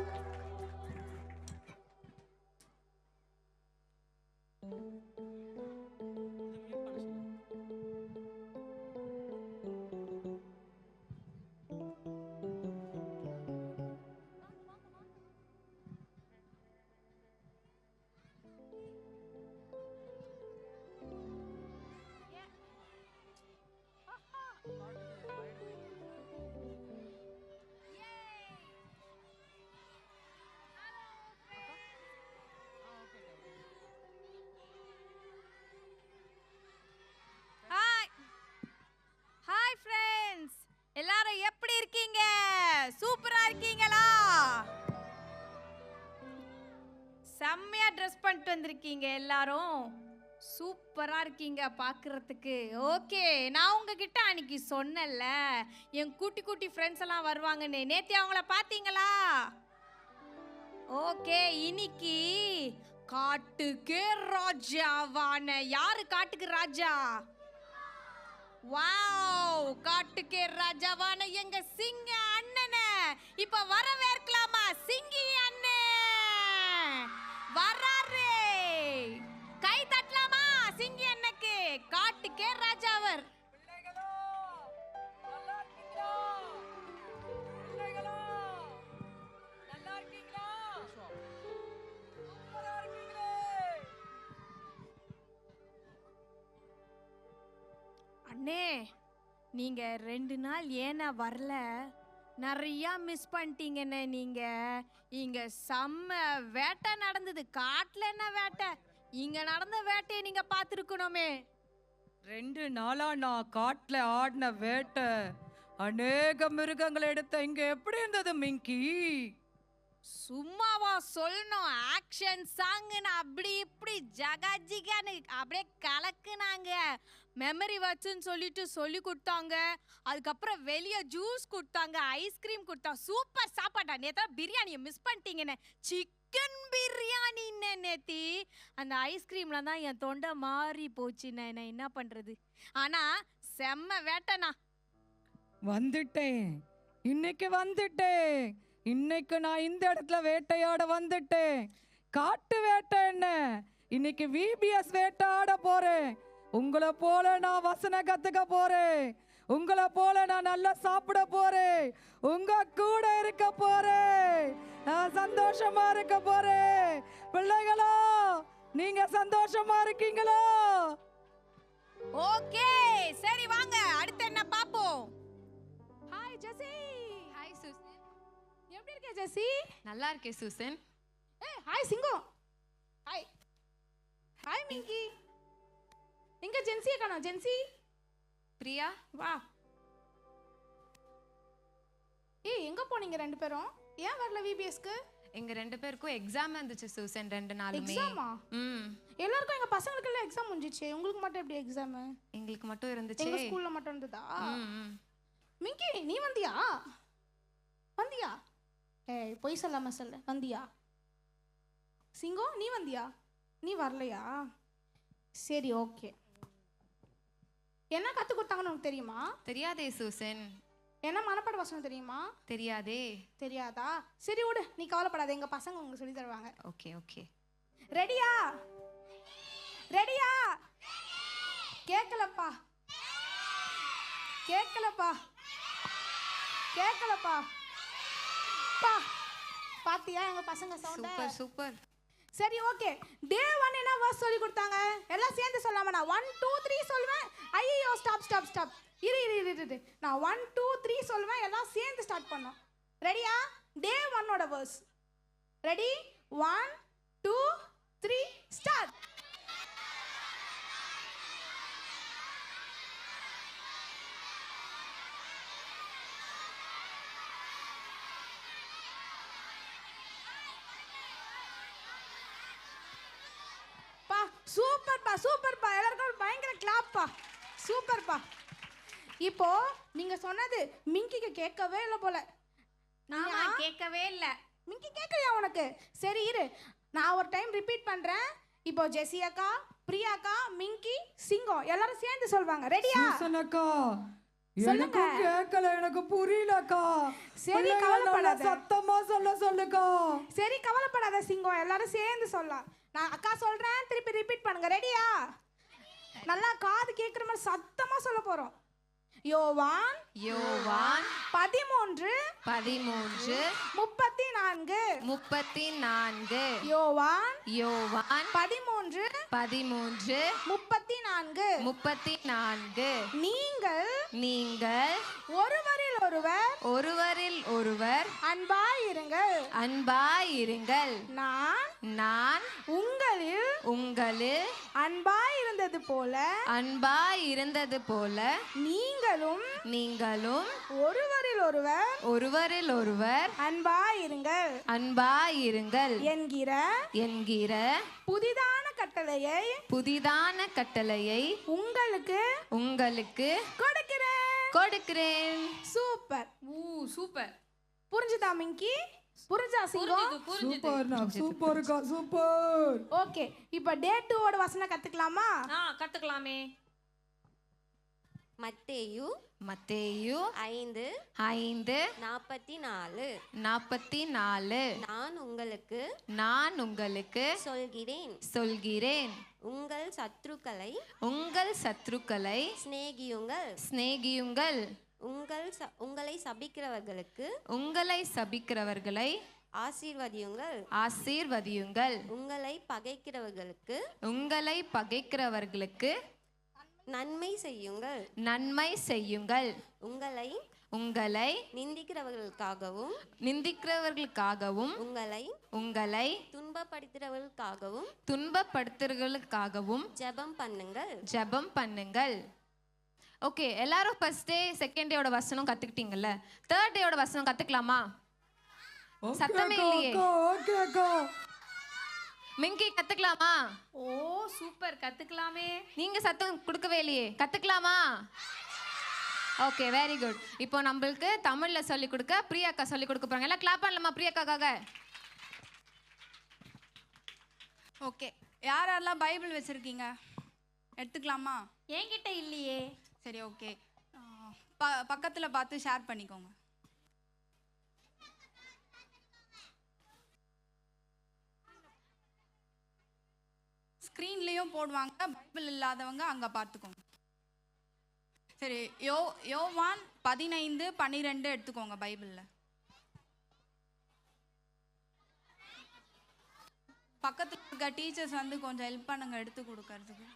Speaker 4: Hi friends, எல்லாரும் எப்படி இருக்கீங்க? சூப்பரா இருக்கீங்களா? செம்மையா ட்ரெஸ் பண்ணிட்டு வந்திருக்கீங்க எல்லாரும். சூப்பரா இருக்கீங்க பார்க்கறதுக்கு. ஓகே, நான் உங்ககிட்ட அன்னைக்கு சொன்னேன்ல என் குட்டி குட்டி ஃப்ரெண்ட்ஸ் எல்லாம் வருவாங்கன்னு. நேத்து அவங்கள பார்த்தீங்களா? ஓகே, இன்னைக்கு காட்டுக்கே ராஜாவான யாரு காட்டுக்கு ராஜா? வாவ், காட்டுக்கே ராஜாவான எங்க சிங்க அண்ணனை இப்ப வரவேற்கலாமா? சிங்கி அண்ணன் வராரு, கை தட்டலாமா சிங்கி அண்ணனுக்கு? காட்டுக்கே ராஜாவர். அண்ணே, நீங்க 2 நாள் ஏன்னா வரல? நிறைய மிஸ் பண்ணிட்டீங்கண்ணே. நீங்க இங்க செம்ம வேட்டை நடந்தது. காட்டுல என்ன வேட்டை, இங்க நடந்த வேட்டையை நீங்க பார்த்துருக்கணுமே.
Speaker 5: 2 நாளா நான் காட்டுல ஆடின வேட்டை, அநேக மிருகங்களை எடுத்த. இங்க எப்படி இருந்தது மிங்கி?
Speaker 4: சும்மாவா சொல்லணும்? ஆக்ஷன் சாங்குன்னு அப்படி இப்படி ஜகாஜிகான்னு அப்படியே கலக்குனாங்க. மெமரி வச்சுன்னு சொல்லிட்டு சொல்லி கொடுத்தாங்க. அதுக்கப்புறம் வெளியே ஜூஸ் கொடுத்தாங்க, ஐஸ்கிரீம் கொடுத்தாங்க. சூப்பர் சாப்பாடா. நேத்தா பிரியாணியை மிஸ் பண்ணிட்டீங்கண்ணே. சிக்கன் பிரியாணி நேத்தி. அந்த ஐஸ்கிரீம்ல தான் என் தொண்டை மாறி போச்சுண்ணே. நான் என்ன பண்றது? ஆனா செம்ம வேட்டைண்ணா.
Speaker 5: வந்துட்டேன், இன்னைக்கு வந்துட்டேன். இன்னைக்கு நான் இந்த இடத்துல வேட்டையாட வந்துட்டேன். காட்டு வேட்டை என்ன, இன்னைக்கு விபிஎஸ் வேட்டையாட போறேன். உங்களை போல நான் வசனம் கத்துக்க போறேன். உங்களை போல நான் நல்லா சாப்பிட போறேன். உங்க கூட இருக்க போறேன். நான் சந்தோஷமா இருக்க போறேன். பிள்ளைகளா, நீங்க சந்தோஷமா இருக்கீங்களா?
Speaker 4: ஓகே, சரி வாங்க அடுத்து என்ன பாப்போம்.
Speaker 6: Hi Jessie.
Speaker 7: Hi Susan.
Speaker 6: எப்படி இருக்க ஜெசி?
Speaker 7: நல்லா இருக்கே சூசன்.
Speaker 6: ஏய் hi Singam. Hi. Hi Minky. எங்க ஜென்சியை காணோம்? ஜென்சி,
Speaker 7: பிரியா,
Speaker 6: வா. ஏய் எங்க போனீங்க 2 பேரும்? ஏன் வரல விபிஎஸ்க்கு?
Speaker 7: எங்க 2 பேருக்கும் எக்ஸாம் இருந்துச்சு சூசன் 2 நாளுமே.
Speaker 6: எக்ஸாமா?
Speaker 7: ம்,
Speaker 6: எல்லாருக்கும் எங்க பசங்களுக்கு எல்லாம் எக்ஸாம் முடிஞ்சிச்சு. உங்களுக்கு மட்டும் எப்படி எக்ஸாம்?
Speaker 7: எங்களுக்கு மட்டும் இருந்துச்சு.
Speaker 6: எங்க ஸ்கூல்ல மட்டும் இருந்ததா?
Speaker 7: ம்.
Speaker 6: மிங்கி நீ வந்தியா? வந்தியா? ஏய் பொய் சொல்லாம சொல்லு. வந்தியா? சிங்கம் நீ வந்தியா? நீ வரலையா? சரி ஓகே. என்ன கத்து கொடுத்தாங்கன்னு உனக்கு தெரியுமா?
Speaker 7: தெரியாதே சூசன்.
Speaker 6: என்ன மனப்பாட வசனம் தெரியுமா?
Speaker 7: தெரியாதே.
Speaker 6: தெரியாதா? சரி விடு, நீ கவலைப்படாத. எங்க பசங்க உங்களுக்கு சொல்லி தருவாங்க.
Speaker 7: Okay okay.
Speaker 6: ரெடியா? ரெடியா? கேட்கலப்பா, கேட்கலப்பா, கேட்கலப்பா. பா பாத்தியா எங்க பசங்க சவுண்ட?
Speaker 7: Super super.
Speaker 6: சரி ஓகே. டே 1 என்ன வேர்ஸ் சொல்லி கொடுத்தாங்க? எல்லாம் சேர்ந்து சொல்லாம நான் 1 2 3 சொல்வேன். ஐயோ ஸ்டாப் ஸ்டாப் ஸ்டாப். இரு. நான் 1 2 3 சொல்வேன். எல்லாம் சேர்ந்து ஸ்டார்ட் பண்ணோம். ரெடியா? டே 1 ஓட வேர்ஸ். ரெடி? 1 2 3 ஸ்டார்ட். சூப்பர்ப்பா சூப்பர்ப்பா. எல்லாருக்கும் பயங்கர கிளாப்பா. சூப்பர்ப்பா. இப்போ நீங்க சொன்னது மிங்கிக்கு கேட்கவே இல்லை போல.
Speaker 4: ஆமா, கேட்கவே இல்ல.
Speaker 6: மிங்கி கேட்கலையா உனக்கு? சரி இரு, நான் ஒரு டைம் ரிப்பீட் பண்றேன். இப்போ ஜெசி அக்கா, பிரியா அக்கா, மிங்கி, சிங்கம் எல்லாரும் சேர்ந்து சொல்வாங்க. ரெடியா?
Speaker 5: சூசன் அக்கா, எனக்கு கேட்கல, எனக்கு புரியலக்கா.
Speaker 6: சரி,
Speaker 5: பிள்ளைங்க
Speaker 6: கவலைப்படாத.
Speaker 5: நல்லா சத்தமா சொல்லுக்கா.
Speaker 6: சரி, கவலைப்படாத சிங்கம், எல்லாரும் சேர்ந்து சொல்லலாம். நான் அக்கா சொல்றேன், திருப்பி ரிப்பீட் பண்ணுங்க. ரெடியா? நல்லா காது கேட்குற மாதிரி சத்தமா சொல்ல போறோம். யோவான்
Speaker 7: யோவான்
Speaker 6: 13
Speaker 7: 13
Speaker 6: 34.
Speaker 7: 34.
Speaker 6: யோவான்
Speaker 7: யோவான்
Speaker 6: 13
Speaker 7: 13
Speaker 6: 34.
Speaker 7: 34.
Speaker 6: நீங்கள் ஒருவரில் ஒருவர் அன்பாயிருங்கள்.
Speaker 7: அன்பாயிருங்கள்.
Speaker 6: நான் உங்களில்
Speaker 7: அன்பாயிருந்தது போல நீங்களும்
Speaker 6: ஒருவரில் ஒருவர் அன்பாயிருங்கள்
Speaker 7: என்கிற
Speaker 6: புதிதான கட்டளையை உங்களுக்கு கொடுக்கிறேன்.
Speaker 4: சூப்பர்.
Speaker 6: புரிஞ்சுதா மிங்கி? புரிஞ்சா சிங்கம்?
Speaker 5: சூப்பர்க்கா, சூப்பர்.
Speaker 6: ஓகே, இப்போ டே 2 ஓட வசனம் கத்துக்கலாமா?
Speaker 4: கத்துக்கலாமே.
Speaker 8: மத்தேயு
Speaker 7: 5 44. நான் உங்களுக்கு சொல்கிறேன்.
Speaker 8: உங்கள்
Speaker 7: சத்துருக்களை சிநேகியுங்கள்.
Speaker 8: உங்களை
Speaker 7: சபிக்கிறவர்களை ஆசீர்வதியுங்கள்.
Speaker 8: உங்களை
Speaker 7: பகைக்கிறவர்களுக்கு
Speaker 8: நன்மை
Speaker 7: செய்யுங்கள். உங்களை நிந்திக்கிறவர்களுக்காகவும் உங்களை துன்பப்படுத்துறவர்களுக்காகவும் ஜெபம் பண்ணுங்கள். ஓகே, எல்லாரும் ஃபர்ஸ்ட் டே செகண்ட் டேயோட வசனம் கத்துக்கிட்டீங்கல்ல, தேர்ட் டேயோட வசனம் கத்துக்கலாமா? சத்தமே இல்லையே. மிங்கி கத்துக்கலாமா?
Speaker 4: சூப்பர், கத்துக்கலாமே.
Speaker 7: நீங்க சத்தம் கொடுக்கவே இல்லையே, கத்துக்கலாமா? Okay, very good. இப்போ நம்மளுக்கு தமிழ்ல சொல்லி கொடுக்க பிரியாக்கா சொல்லி கொடுக்க போறாங்க. எல்லாம் கிளாப் பண்ணலாமா பிரியாக்காக?
Speaker 9: ஓகே, யாரெல்லாம் பைபிள் வச்சிருக்கீங்க? எடுத்துக்கலாமா?
Speaker 4: என்கிட்ட இல்லையே.
Speaker 9: சரி, ஓகே. பக்கத்துல பார்த்து ஷேர் பண்ணிக்கோங்க. ஸ்க்ரீன்லேயும் போடுவாங்க, பைபிள் இல்லாதவங்க அங்கே பார்த்துக்கோங்க. சரி, யோவான் 15:12 எடுத்துக்கோங்க பைபிளில். பக்கத்தில் இருக்க டீச்சர்ஸ் வந்து கொஞ்சம் ஹெல்ப் பண்ணுங்க எடுத்து கொடுக்கறதுக்கு.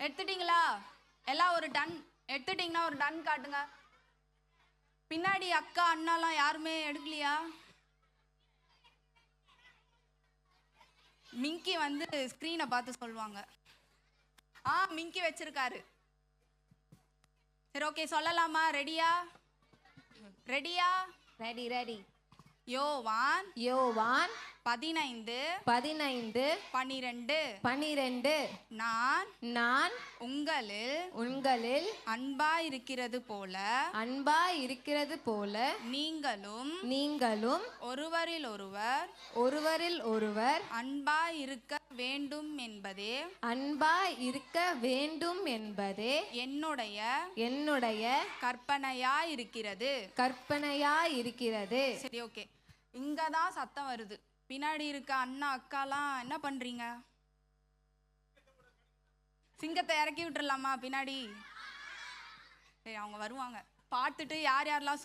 Speaker 9: எடுத்துட்டீங்களா? எல்லாம் ஒரு டன் எடுத்துட்டீங்கன்னா ஒரு டன் காட்டுங்க. பின்னாடி அக்கா அண்ணாலாம் யாருமே எடுக்கலையா? மிங்கி வந்து ஸ்க்ரீனை பார்த்து சொல்லுவாங்க. மிங்கி வச்சிருக்காரு. சரி, ஓகே, சொல்லலாமா? ரெடியா?
Speaker 7: ரெடி.
Speaker 9: யோவான்
Speaker 7: 15:12. நான் உங்களில்
Speaker 9: அன்பாயிருக்கிறது போல நீங்களும் ஒருவரில் ஒருவர் அன்பாயிருக்க வேண்டும் என்பதே என்னுடைய கற்பனையாயிருக்கிறது. சரி, ஓகே. இங்க தான் சத்தம் வருது. பின்னாடி இருக்க அண்ணா அக்காலாம் என்ன பண்றீங்க? சிங்கத்தை இறக்கி விட்டுறலாமா பின்னாடி? சரி, அவங்க வருவாங்க. பார்த்துட்டு யாரெல்லாம்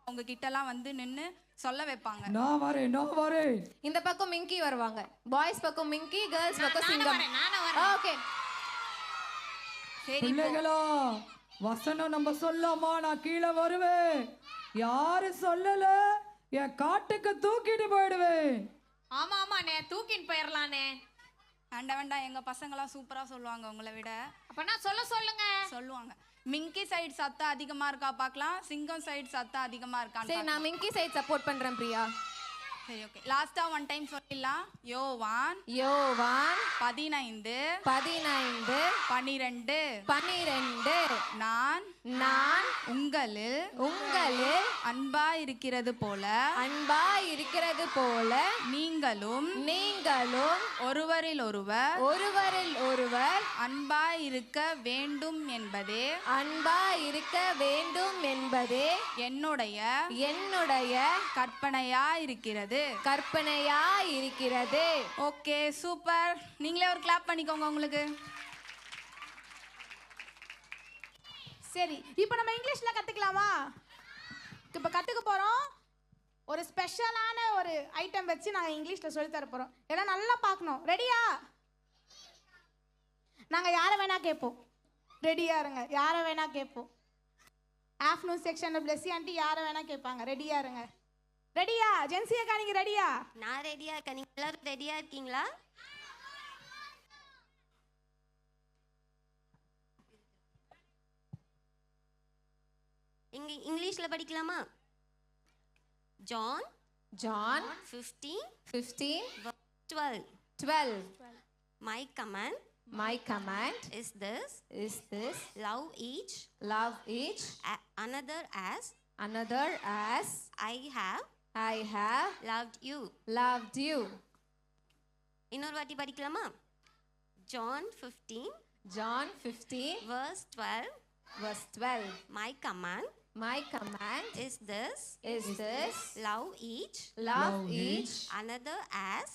Speaker 9: அவங்க கிட்டலாம் வந்து நின்று சொல்ல வைப்பாங்க.
Speaker 5: நான் வரேன்.
Speaker 7: இந்த பக்கம் மிங்கி வருவாங்க. பாய்ஸ் பக்கம் மிங்கி, கேர்ள்ஸ் பக்கம் சிங்கம். ஓகே,
Speaker 9: சரி
Speaker 5: பிள்ளைகளா, வசனம் நம்ம சொல்லாமா? நான் கீழே வருவேன். யாரு சொல்லல, என் காட்டுக்கு தூக்கிட்டு போயிடுவேன்.
Speaker 4: ஆமாண்ணே, தூக்கிட்டு போயிடலானே.
Speaker 9: வேண்டாம், எங்க பசங்களாம் சூப்பரா சொல்லுவாங்க உங்களை விட.
Speaker 4: அப்பனா சொல்லுவாங்க.
Speaker 9: மிங்கி சைடு சத்தம் அதிகமா இருக்கா பார்க்கலாம், சிங்கம் சைடு சத்தம் அதிகமா இருக்கா?
Speaker 7: சரி, நான் மிங்கி சைடு சப்போர்ட் பண்றேன் பிரியா.
Speaker 9: சரி, ஓகே. லாஸ்டா ஒன் டைம் சொல்லிடலாம். யோவான்
Speaker 7: 15:12.
Speaker 9: நான் உங்களில்
Speaker 7: அன்பா
Speaker 9: இருக்கிறது போல
Speaker 7: போல
Speaker 9: நீங்களும் ஒருவரில் ஒருவர் அன்பாய் இருக்க வேண்டும் என்பதே என்னுடைய கற்பனையா இருக்கிறது. Okay, super. நீங்களே ஒரு கிளாப் பண்ணிக்கோங்க உங்களுக்கு.
Speaker 6: சரி, இப்போ நம்ம இங்கிலீஷ்ல கத்துக்கலாமா? இப்போ கத்துக்க போறோம். ஒரு ஸ்பெஷலான ஒரு ஐட்டம் வச்சு நாங்கள் இங்கிலீஷ்ல சொல்லி தர போறோம். எல்லாம் நல்லா பார்க்கணும். ரெடியா? நாங்க யாரை வேணா கேட்போம். ரெடியா இருங்க. யாரை வேணா கேட்போம். ஆஃப்டர்நூன் செக்ஷன்ல பிளெஸி ஆண்டி யாரை வேணா கேட்பாங்க. ரெடியா இருங்க. ரெடியா? ஜென்சி அக்கா நீங்க ரெடியா?
Speaker 8: நான் ரெடியா இருக்கேன். நீங்க எல்லாரும் ரெடியா இருக்கீங்களா? இங்கிலீஷ்ல படிக்கலாமா? John 15:12 My command is this love each another as I have loved you. இன்னொரு வாட்டி படிக்கலாமா? John 15 verse 12 My command is this love each another as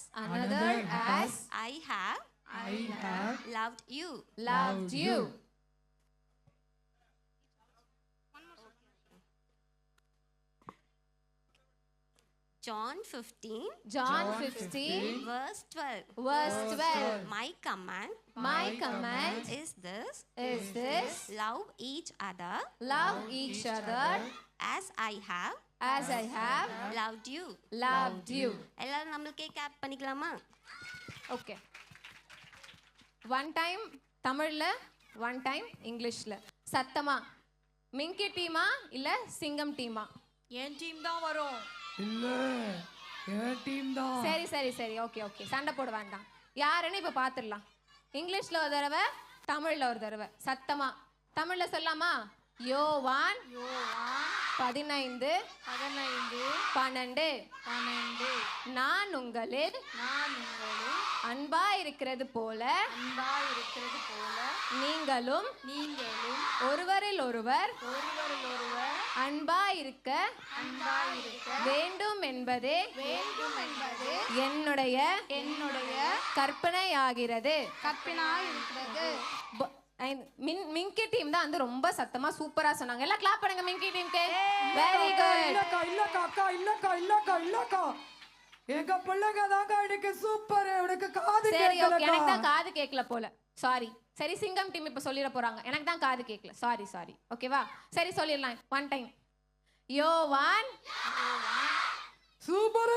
Speaker 8: I have loved you. John 15 verse 12 My command is this love each other as I have loved you. எல்லாரும் நம்மளுக்கே gap பண்ணிக்கலாமா?
Speaker 7: Okay. One time தமிழ்ல, one time இங்கிலீஷ்ல. சத்தமா. மிங்கி டீமா இல்ல சிங்கம் டீமா?
Speaker 4: என் டீம் தான் வரும்.
Speaker 5: இல்ல என் டீம் தான்.
Speaker 7: சரி ஓகே சண்டை போட வேண்டாம். யாருன்னு இப்ப பாத்துடலாம். இங்கிலீஷ்ல ஒரு தடவை, தமிழ்ல ஒரு தடவை. சத்தமா. தமிழ்ல சொல்லாமா? யோவான் 15:12 நான் உங்களில் அன்பா இருக்கிறது போல நீங்களும் ஒருவரில் ஒருவர் அன்பா இருக்க வேண்டும் என்பதே என்னுடைய கற்பனையாகிறது. மிங்கி டீம் தான் வந்து ரொம்ப சத்தமா சூப்பரா சொன்னாங்க. எல்லாம் கிளாப் பண்ணுங்க மிங்கி டீமுக்கு. Very good.
Speaker 5: இல்லக்கா எங்க பிள்ளைங்க தாங்க எனக்கு சூப்பர். உனக்கு காது கேட்கல.
Speaker 7: சரி ஓகே, எனக்கு தான் காது கேட்கல போல. சாரி. சரி, சிங்கம் டீம் இப்ப சொல்லிட போறாங்க. எனக்கு தான் காது கேட்கல. சாரி ஓகேவா? சரி சொல்லிடலாம் ஒன் டைம். யோவான்
Speaker 5: சூப்பர்.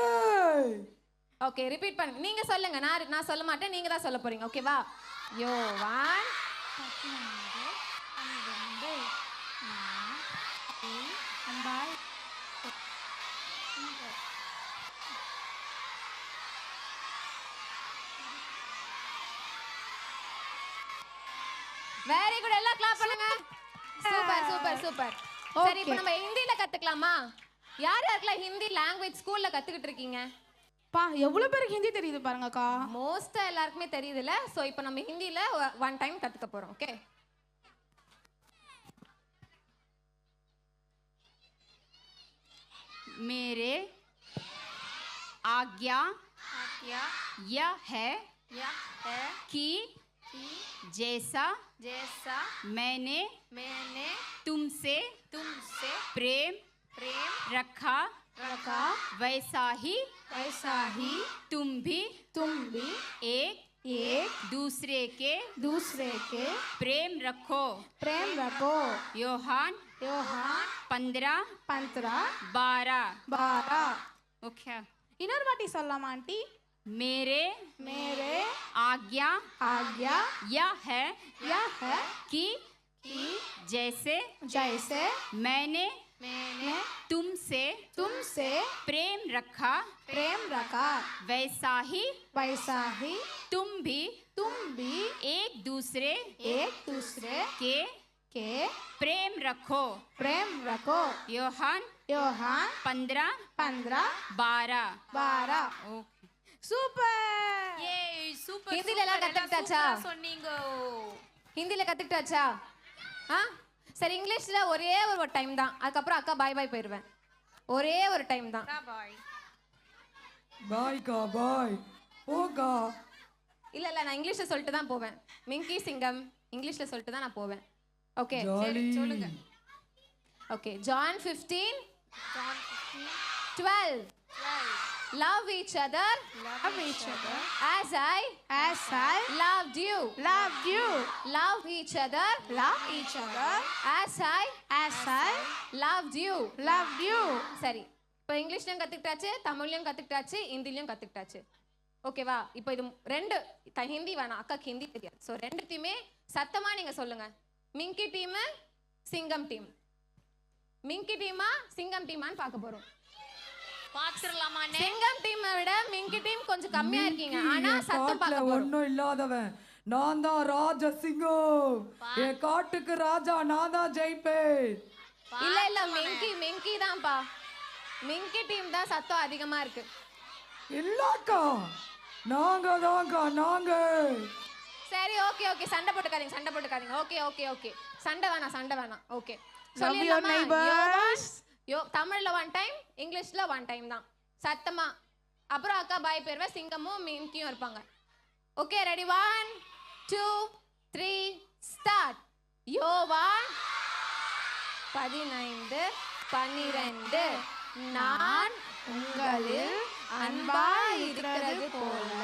Speaker 7: ஓகே, ரிப்பீட் பண்ணுங்க. நீங்க சொல்லுங்க. நான் சொல்ல மாட்டேன், நீங்க தான் சொல்ல போறீங்க. ஓகேவா? யோவான்
Speaker 6: 15
Speaker 7: வெரி குட். எல்லாம் கிளாப் பண்ணுங்க. சூப்பர். சரி, இப்போ நம்ம ஹிந்தில கத்துக்கலாமா? யாரெல்லாம் ஹிந்தி லாங்குவேஜ் ஸ்கூல்ல கத்துக்கிட்டு இருக்கீங்க?
Speaker 6: பா, எவ்வளவு பேருக்கு ஹிந்தி தெரியுது பாருங்கக்கா.
Speaker 7: மோஸ்டா எல்லாருக்குமே தெரியுதுல. சோ இப்போ நம்ம ஹிந்தில ஒன் டைம் கத்துக்க போறோம். ஓகே.
Speaker 1: मेरे आज्ञा यह है कि जैसा मैंने तुमसे प्रेम रखा वैसा ही तुम भी एक दूसरे के प्रेम रखो. योहान 15:12 ओके.
Speaker 6: இன்னொரு வாட்டி சொல்லலாமா ஆண்டி?
Speaker 1: मेरे आज्ञा यह है कि जैसे मैंने तुमसे प्रेम रखा वैसा ही तुम भी एक दूसरे के प्रेम रखो. योहान
Speaker 6: योहान
Speaker 1: 15
Speaker 6: 15
Speaker 1: 12
Speaker 6: 12
Speaker 1: ஓகே
Speaker 6: சூப்பர்
Speaker 4: ஏய் சூப்பர்
Speaker 7: ஹிந்தில எல்லாம் கத்துக்கிட்டாச்சா?
Speaker 4: சொன்னீங்க
Speaker 7: ஹிந்தில கத்துக்கிட்டாச்சா? ஆ சரி, இங்கிலீஷ்ல ஒரே ஒரு டைம் தான், அதுக்கப்புறம் அக்கா பாய் பாய் போயிடுவேன். ஒரே ஒரு டைம் தான்.
Speaker 4: பாய்
Speaker 5: பாய்க்கா பாய் போக்கா.
Speaker 7: இல்ல இல்ல, நான் இங்கிலீஷ்ல சொல்லிட்டு தான் போவேன். மிங்கி சிங்கம் இங்கிலீஷ்ல சொல்லிட்டு தான் நான் போவேன். Okay
Speaker 5: jolly.
Speaker 4: சொல்லுங்க.
Speaker 7: Okay, John 15 12 love each other
Speaker 6: love each other
Speaker 7: as I loved you.
Speaker 6: loved you
Speaker 7: Love each other as I loved you.
Speaker 6: loved you
Speaker 7: சரி, இப்போ இங்கிலீஷ்லயும் கத்துக்கிட்டாச்சு, தமிழ்லயும் கத்துக்கிட்டாச்சு, ஹிந்திலையும் கத்துக்கிட்டாச்சு. ஓகேவா? இப்போ இது ரெண்டு ஹிந்தி வேணாம், அக்காக்கு ஹிந்தி தெரியாது. ஸோ ரெண்டுத்தையுமே சத்தமா நீங்க சொல்லுங்க. மிங்கி டீம், சிங்கம் டீம். மிங்கி டீமா சிங்கம் டீமான்னு பார்க்க போறோம்.
Speaker 4: பாத்துறலாமானே?
Speaker 7: சிங்கம் டீமை விட மிங்கி டீம் கொஞ்சம் கம்மியா இருக்கீங்க, ஆனா சத்தம்
Speaker 5: காட்டுல
Speaker 7: பார்க்க போறோம்.
Speaker 5: ஒண்ணும் இல்லாதவன் நான் தான் ராஜ சிங்கம். என் காட்டுக்கு ராஜா நான் தான் ஜெயிப்பேன்.
Speaker 7: இல்ல இல்ல, மிங்கி தான்ப்பா. மிங்கி டீம் தான் சத்தம் அதிகமா இருக்கு.
Speaker 5: இல்லக்கா நாங்க தான்க்கா நாங்க.
Speaker 7: சரி ஓகே ஓகே, சண்டை போட்டுக்காதீங்க. ஓகே சண்டை வேணாம். ஓகே
Speaker 6: love your neighbors
Speaker 7: தமிழ்ல ஒன் டைம், இங்கிலீஷ்ல ஒன் டைம் தான் சத்தமா. அப்புறம் அக்கா பாய் பேர்வ சிங்கமும் மின்கியும் இருப்பாங்க. Okay ready, 1 2 3 start. யோவான் 15 12 நான் உங்களில் அன்பாய் இருக்கிறது போல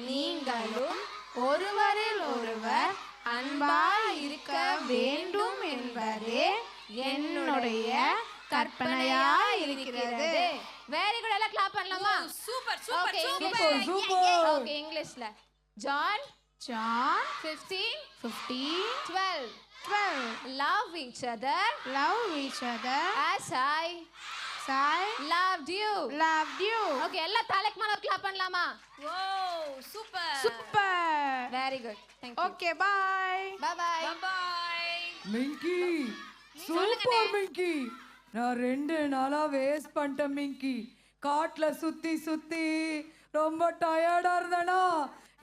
Speaker 7: நீங்களும் ஒருவரில் ஒருவர் அன்பாய் இருக்க வேண்டும் என்பதே என்னுடைய கற்பனையாய் இருக்கிறது. வெரி குட், எல்லாம் கிளாப் பண்ணலாமா?
Speaker 4: Super
Speaker 7: okay
Speaker 5: super.
Speaker 7: ஓகே, இங்கிலீஷ்ல John 15 12 love each other as I loved you. Okay, எல்லாம் தலைக்கு மேல கிளாப் பண்ணலாமா?
Speaker 4: Oh super
Speaker 6: super
Speaker 7: very good, thank you.
Speaker 6: Okay bye
Speaker 7: bye bye.
Speaker 4: Bye.
Speaker 5: Minky super Minky. நான் 2 நாளா waste பண்ணிட்டேன் மிங்கி. காட்டுல சுத்தி ரொம்ப டயர்டா இருந்தேனா,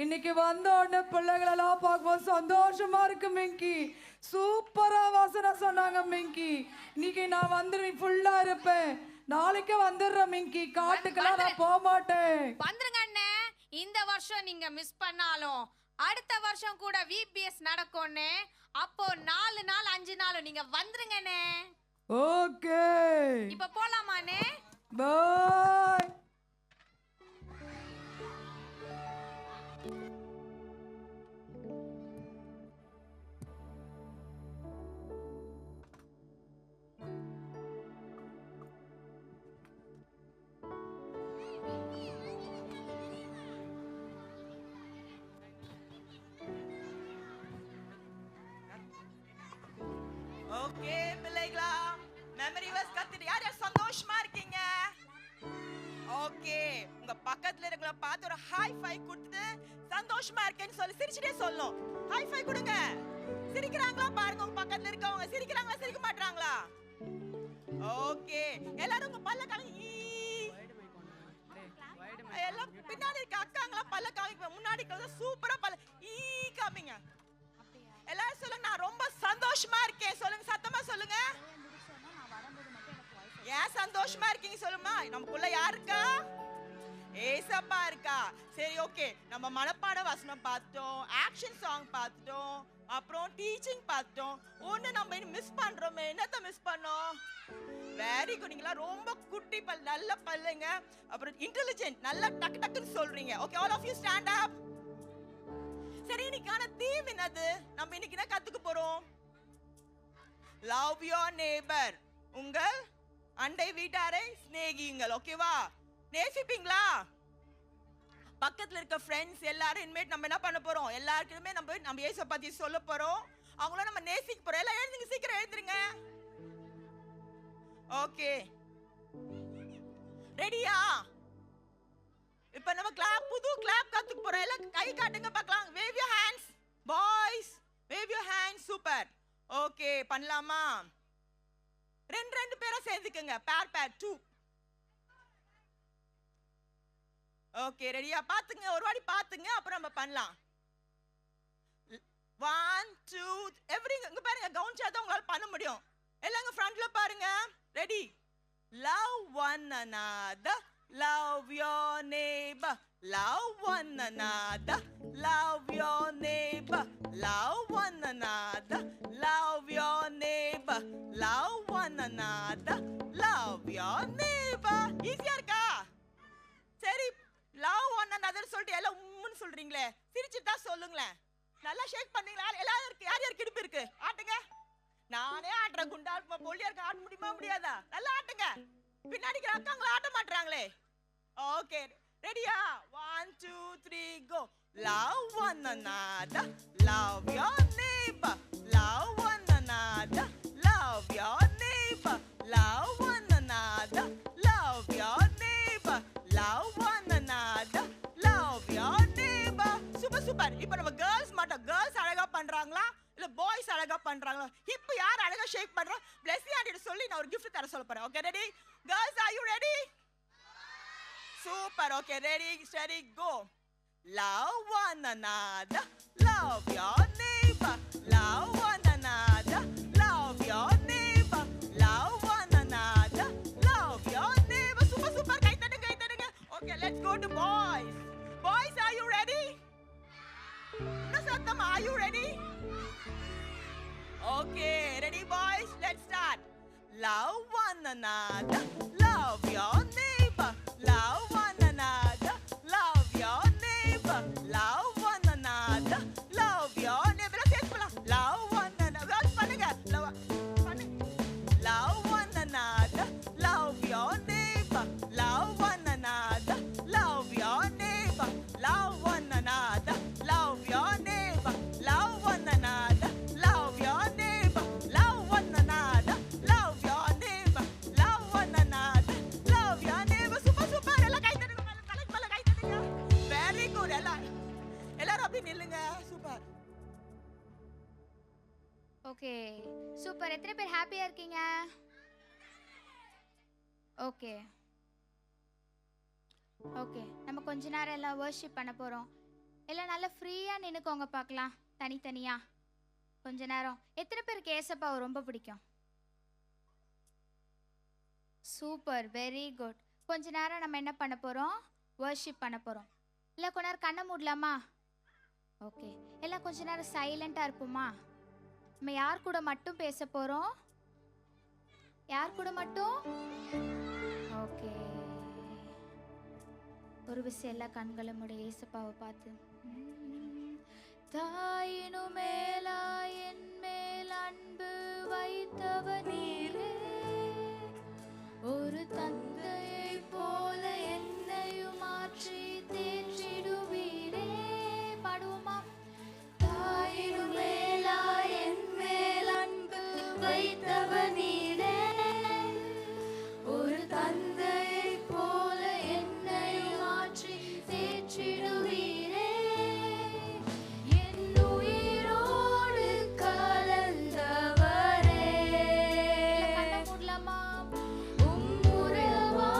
Speaker 5: இன்னைக்கு வந்த உடனே பிள்ளைகளெல்லாம் பார்க்கும்போது சந்தோஷமா இருக்கு மிங்கி. சூப்பரா வாசனை சொன்னாங்க மிங்கி. இன்னைக்கு நான் வந்துடுவேன், ஃபுல்லா இருப்பேன். நாளைக்கு வந்துடுறேன் மிங்கி. காட்டுக்கெல்லாம் நான் போக மாட்டேன்.
Speaker 4: வந்துருங்க அண்ணே. இந்த வருஷம் நீங்க மிஸ் பண்ணாலும் அடுத்த வருஷம் கூட VBS நடக்கும்னே. அப்போ 4 நாள் 5 நாள் நீங்க வந்துருங்கண்ணே.
Speaker 5: ஓகே
Speaker 4: இப்ப போலாமாண்ணே?
Speaker 5: பாய்.
Speaker 10: ஓகே பிள்ளைகளா, மெமரி வர்ஸ் கத்துட்டு யார் யார் சந்தோஷமா இருக்கீங்க? ஓகே, உங்க பக்கத்துல இருக்கவங்கள பார்த்து ஒரு ஹாய் ஃபை கொடுத்து சந்தோஷமா இருக்கேன்னு சொல்லி சிரிச்சிட்டே சொல்லணும். ஹாய் ஃபை கொடுங்க. சிரிக்கிறாங்களா பாருங்க, உங்க பக்கத்துல இருக்கவங்க சிரிக்கிறாங்களா சிரிக்க மாட்டாங்களா? ஓகே, எல்லாரும் உங்க பல்ல காமிங்க. எல்லாம் பின்னாடி இருக்க அக்காங்களா பல்ல காமிங்க, முன்னாடி இருக்கவங்க சூப்பரா பல்ல காமிங்க. எல்லாரும் சொல்லுங்க, நான் ரொம்ப சந்தோஷமா இருக்கேன் சொல்லுங்க, சத்தமா சொல்லுங்க. ஏன் சந்தோஷமா இருக்கீங்க சொல்லுமா? நமக்குள்ள யார் இருக்கா? ஏசப்பா இருக்கா. சரி ஓகே, நம்ம மனப்பாட வசனம் பார்த்தோம், ஆக்ஷன் சாங் பார்த்தோம், அப்புறம் டீச்சிங் பார்த்தோம். ஒண்ணு நம்ம மிஸ் பண்றோமே, என்னத்த மிஸ் பண்ணோம்? வெரி குட், நீங்களா ரொம்ப குட்டி பல், நல்ல பல்லுங்க. அப்புறம் இன்டெலிஜென்ட், நல்லா டக்கு டக்குன்னு சொல்றீங்க. Okay, all of you stand up. சரி, இன்னைக்கான தீம் என்னது? நம்ம இன்னைக்கு என்ன கத்துக்க போறோம்? Love your neighbour. உங்கள் அண்டை வீட்டாரை சிநேகியுங்கள். ஓகேவா? நேசிப்பீங்களா? பக்கத்துல இருக்க ஃப்ரெண்ட்ஸ் எல்லாரும் இனிமேட் நம்ம என்ன பண்ண போறோம்? எல்லாருக்குமே நம்ம இயேசு பத்தி சொல்ல போறோம். அவங்கள நம்ம நேசிக்க போறோம். எல்லாம் எழுந்துங்க, சீக்கிரம் எழுந்துருங்க. ஓகே, ரெடியா? இப்ப நம்ம புது கிளாப் கத்துக்க போறோம். எல்லாம் கை காட்டுங்க பார்க்கலாம். Wave your hands boys, wave your hands. Super. Okay, பண்ணலாமா? ரெண்டு பேரா சேர்ந்துக்குங்க. பேர் 2. ஓகே, ரெடியா? பாத்துங்க, ஒரு வாட்டி பாத்துங்க, அப்புறம் நம்ம பண்ணலாம். 1 2 எவ்ரிங்க இங்க பாருங்க, கவுன்ச்சாதான் உங்களால பண்ண முடியும். எல்லாம் இங்க ஃப்ரண்ட்ல பாருங்க. Ready? Love one another, love your neighbor. Love one another, love your neighbor. Love one another, love your neighbor. Love one another, love your neighbor. ஈஸியா இருக்கா? சரி, love one another சொல்லிட்டு எல்லாம் உம்முன்னு சொல்றீங்களே, சிரிச்சிட்டு தான் சொல்லுங்களேன். நல்லா ஷேக் பண்ணீங்களா? எல்லாரும் யார் யாருக்கு இடுப்பு இருக்கு? ஆட்டுங்க. நானே ஆட்டுறேன், குண்டா இருப்பா, பொல்லியா இருக்க, ஆட்ட முடியுமா முடியாதா? நல்லா ஆட்டுங்க. பின்னாடி அக்காங்கள ஆட்ட மாட்டாங்களே. ஓகே, ரெடியா? 1 2 3 go. Love one another, love your neighbor. Love one another, love your neighbor. Love one another, love your neighbor. Love one another, love your neighbor. Super super. இப்போ நம்ம கேர்ள்ஸ் மட்டும், கேர்ள்ஸ் அழகா பண்றாங்களா இல்ல பாய்ஸ் அழகா பண்றாங்களா? இப்போ யார் அழகா ஷேக் பண்றா? பிளெஸி ஆண்டிட்ட சொல்லி நான் ஒரு gift தர சொல்ல போறேன். Okay, ready? Girls, are you ready? Super. Okay, ready, steady, go. Love one another, love your neighbor. Love one another, love your neighbor. Love one another, love your neighbor. Super super. கை தட்டுங்க, கை தட்டுங்க. Okay, let's go to boys. Boys, are you ready? இன்னும் சத்தமா, are you ready? Okay, ready boys? Let's start. Love one another, love your neighbor. Love one another, love your neighbor. Love one another, love your neighbor. Let's say love one another. பண்ணுங்க, love one another, love your neighbor. Love one another, love your neighbor. Love one another, love your neighbor. Love one another, love your neighbor. Love one another, love your neighbor. Love one another, love your neighbor. Super super. எல்லாம் கை தட்டுங்க, மேல கை தட்டுங்க. Very good. எல்லாரும் அப்படியே நில்லுங்க. Super.
Speaker 11: Okay super. எத்தனை பேர் ஹாப்பியா இருக்கீங்க? ஓகே ஓகே, நம்ம கொஞ்ச நேரம் எல்லாம் வர்ஷிப் பண்ண போறோம். எல்லாம் நல்லா ஃப்ரீயா நின்னுக்கோங்க பார்க்கலாம், தனித்தனியா கொஞ்ச நேரம். எத்தனை பேருக்கு ஏசப்பாவை ரொம்ப பிடிக்கும்? Super, very good. கொஞ்ச நேரம் நம்ம என்ன பண்ண போறோம்? வர்ஷிப் பண்ண போறோம். இல்லை கொஞ்ச நேரம் கண்ணை மூடலாமா? ஓகே, எல்லாம் கொஞ்ச நேரம் சைலண்டா இருப்போமா? நம்ம யார் கூட மட்டும் பேச போறோம்? யார் கூட மட்டும்? ஓகே, ஒரு விஷயம் எல்லா கண்களும் உடைய ஏசப்பாவை பார்த்து, தாயினு மேலா என் மேல் அன்பு வைத்தவ நீரே, ஒரு தந்தையை போல என்னையும் மாற்றி தேற்றிடுவீரே. பாடுவோமா? தாயினு மேலா என் மேல் அன்பு வைத்தவ நீரே, ஒரு தந்தையை போல என்னையும் மாற்றி தேற்றிடுவீரே. என் உயிரோடு கலந்தவரே, உம்முறவா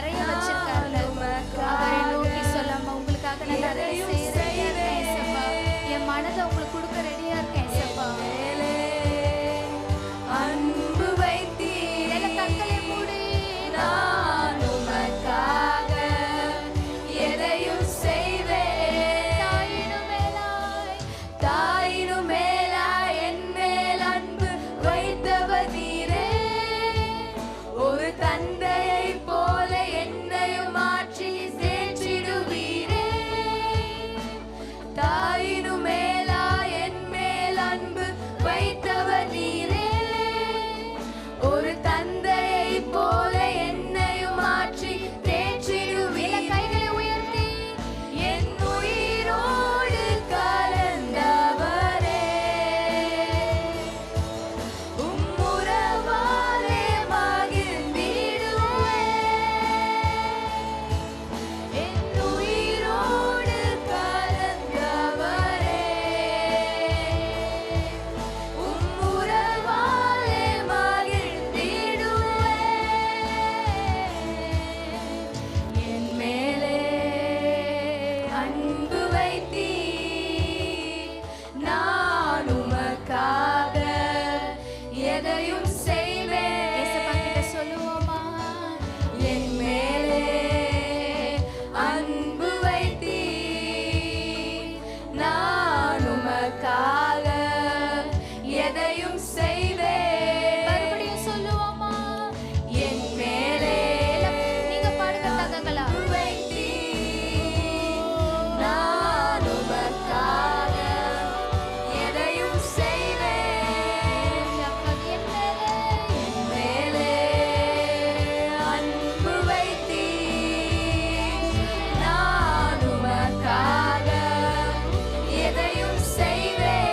Speaker 11: நிறைய வச்சிருக்காருல அவரை நோக்கி சொல்லாம உங்களுக்காக நான் நிறைய செய்யறேன் ஏசப்பா. என் மனதை உங்களுக்கு கொடுக்க ரெடியா இருக்கேன் ஏசப்பா.
Speaker 12: அன்பு வைத்தி
Speaker 11: கண்களை மூடி
Speaker 12: நான் உமக்காக எதையும் செய்வேன். தாயினும் மேலாய் என் மேல் அன்பு வைத்தவர் நீரே. ஒரு தந்தையை போல என்னையும் மாற்றி தேற்றிடுவீரே. தாயினும் மேலாய் என் மேல் அன்பு வைத்தவர் நீரே. ஒரு தந்தையை போல என்னையும் மாற்றி தேற்றிடுவீரே. கைகளை உயர்த்தி என் உயிரோடு கலந்தவரே. உம்முறவாலே மகிழ்ந்திடுவேன். என் உயிரோடு கலந்தவரே. உம்முறவாலே மகிழ்ந்திடுவேன். என் மேலே அன்பு வைத்தீர். நான் உமக்காக எதையும் செய்வேன்.
Speaker 11: ஏசப்பா கிட்ட சொல்லுவோமா?
Speaker 12: என் மேலே அன்பு வைத்தீர். நான் உமக்காக எதையும் செய்வேன்.
Speaker 11: மறுபடியும் சொல்லுவோமா?
Speaker 12: என் மேலே
Speaker 11: நீங்க பாடுங்க தங்கங்களா.
Speaker 12: அன்பு வைத்தீர். நான் உமக்காக எதையும் செய்வேன்.
Speaker 11: என் மேலே
Speaker 12: என் மேலே அன்பு வைத்தீர். நான் உமக்காக எதையும் செய்வேன்.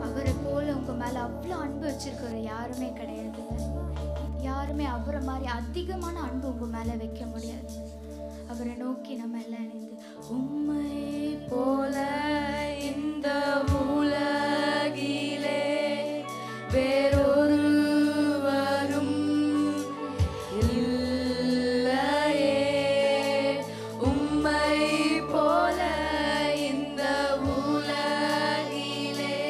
Speaker 11: அவரை போல உங்க மேல அவ்வளோ அன்பு வச்சிருக்கிற யாருமே கிடையாது. யாருமே அவரை மாதிரி அதிகமான அன்பு உங்க மேல வைக்க முடியாது. அவரை நோக்கி நம்ம எல்லாம் இணைந்து
Speaker 12: உம்மை போல இந்த உலகிலே வேறொருவரும் இல்லையே. உம்மை போல இந்த உலகிலே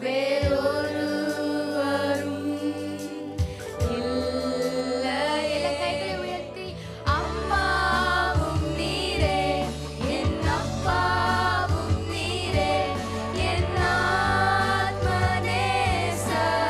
Speaker 12: வேறொருவரும் இல்லையே.
Speaker 11: கைகளை உயர்த்தி
Speaker 12: அம்மாவும் நீரே, என் அப்பாவும் நீரே, என் ஆத்ம நேசரும்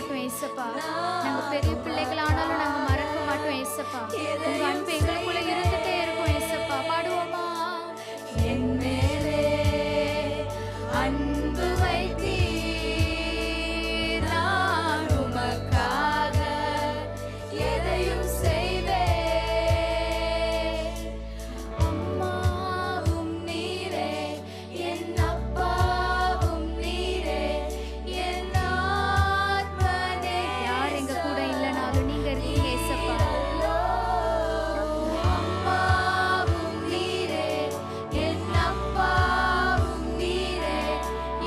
Speaker 11: மாட்டோம் ஏசப்பா. நாங்க பெரிய பிள்ளைகளானாலும் நாங்க மறக்க மாட்டோம் ஏசப்பா. உங்க அன்பு எங்களுக்குள்ள இருந்துட்டே இருக்கும் ஏசப்பா. பாடுவோமா?
Speaker 12: என் மேலே அன்பு வைத்தீர், நான் உமக்காக எதையும் செய்வேன். அம்மாவும் நீரே, என் அப்பாவும் நீரே, என் ஆத்மனே.
Speaker 11: யார் எங்க கூட இல்லைனாலும் நீங்க இருக்கீங்க ஏசப்பா.
Speaker 12: அம்மாவும் நீரே, என் அப்பாவும் நீரே,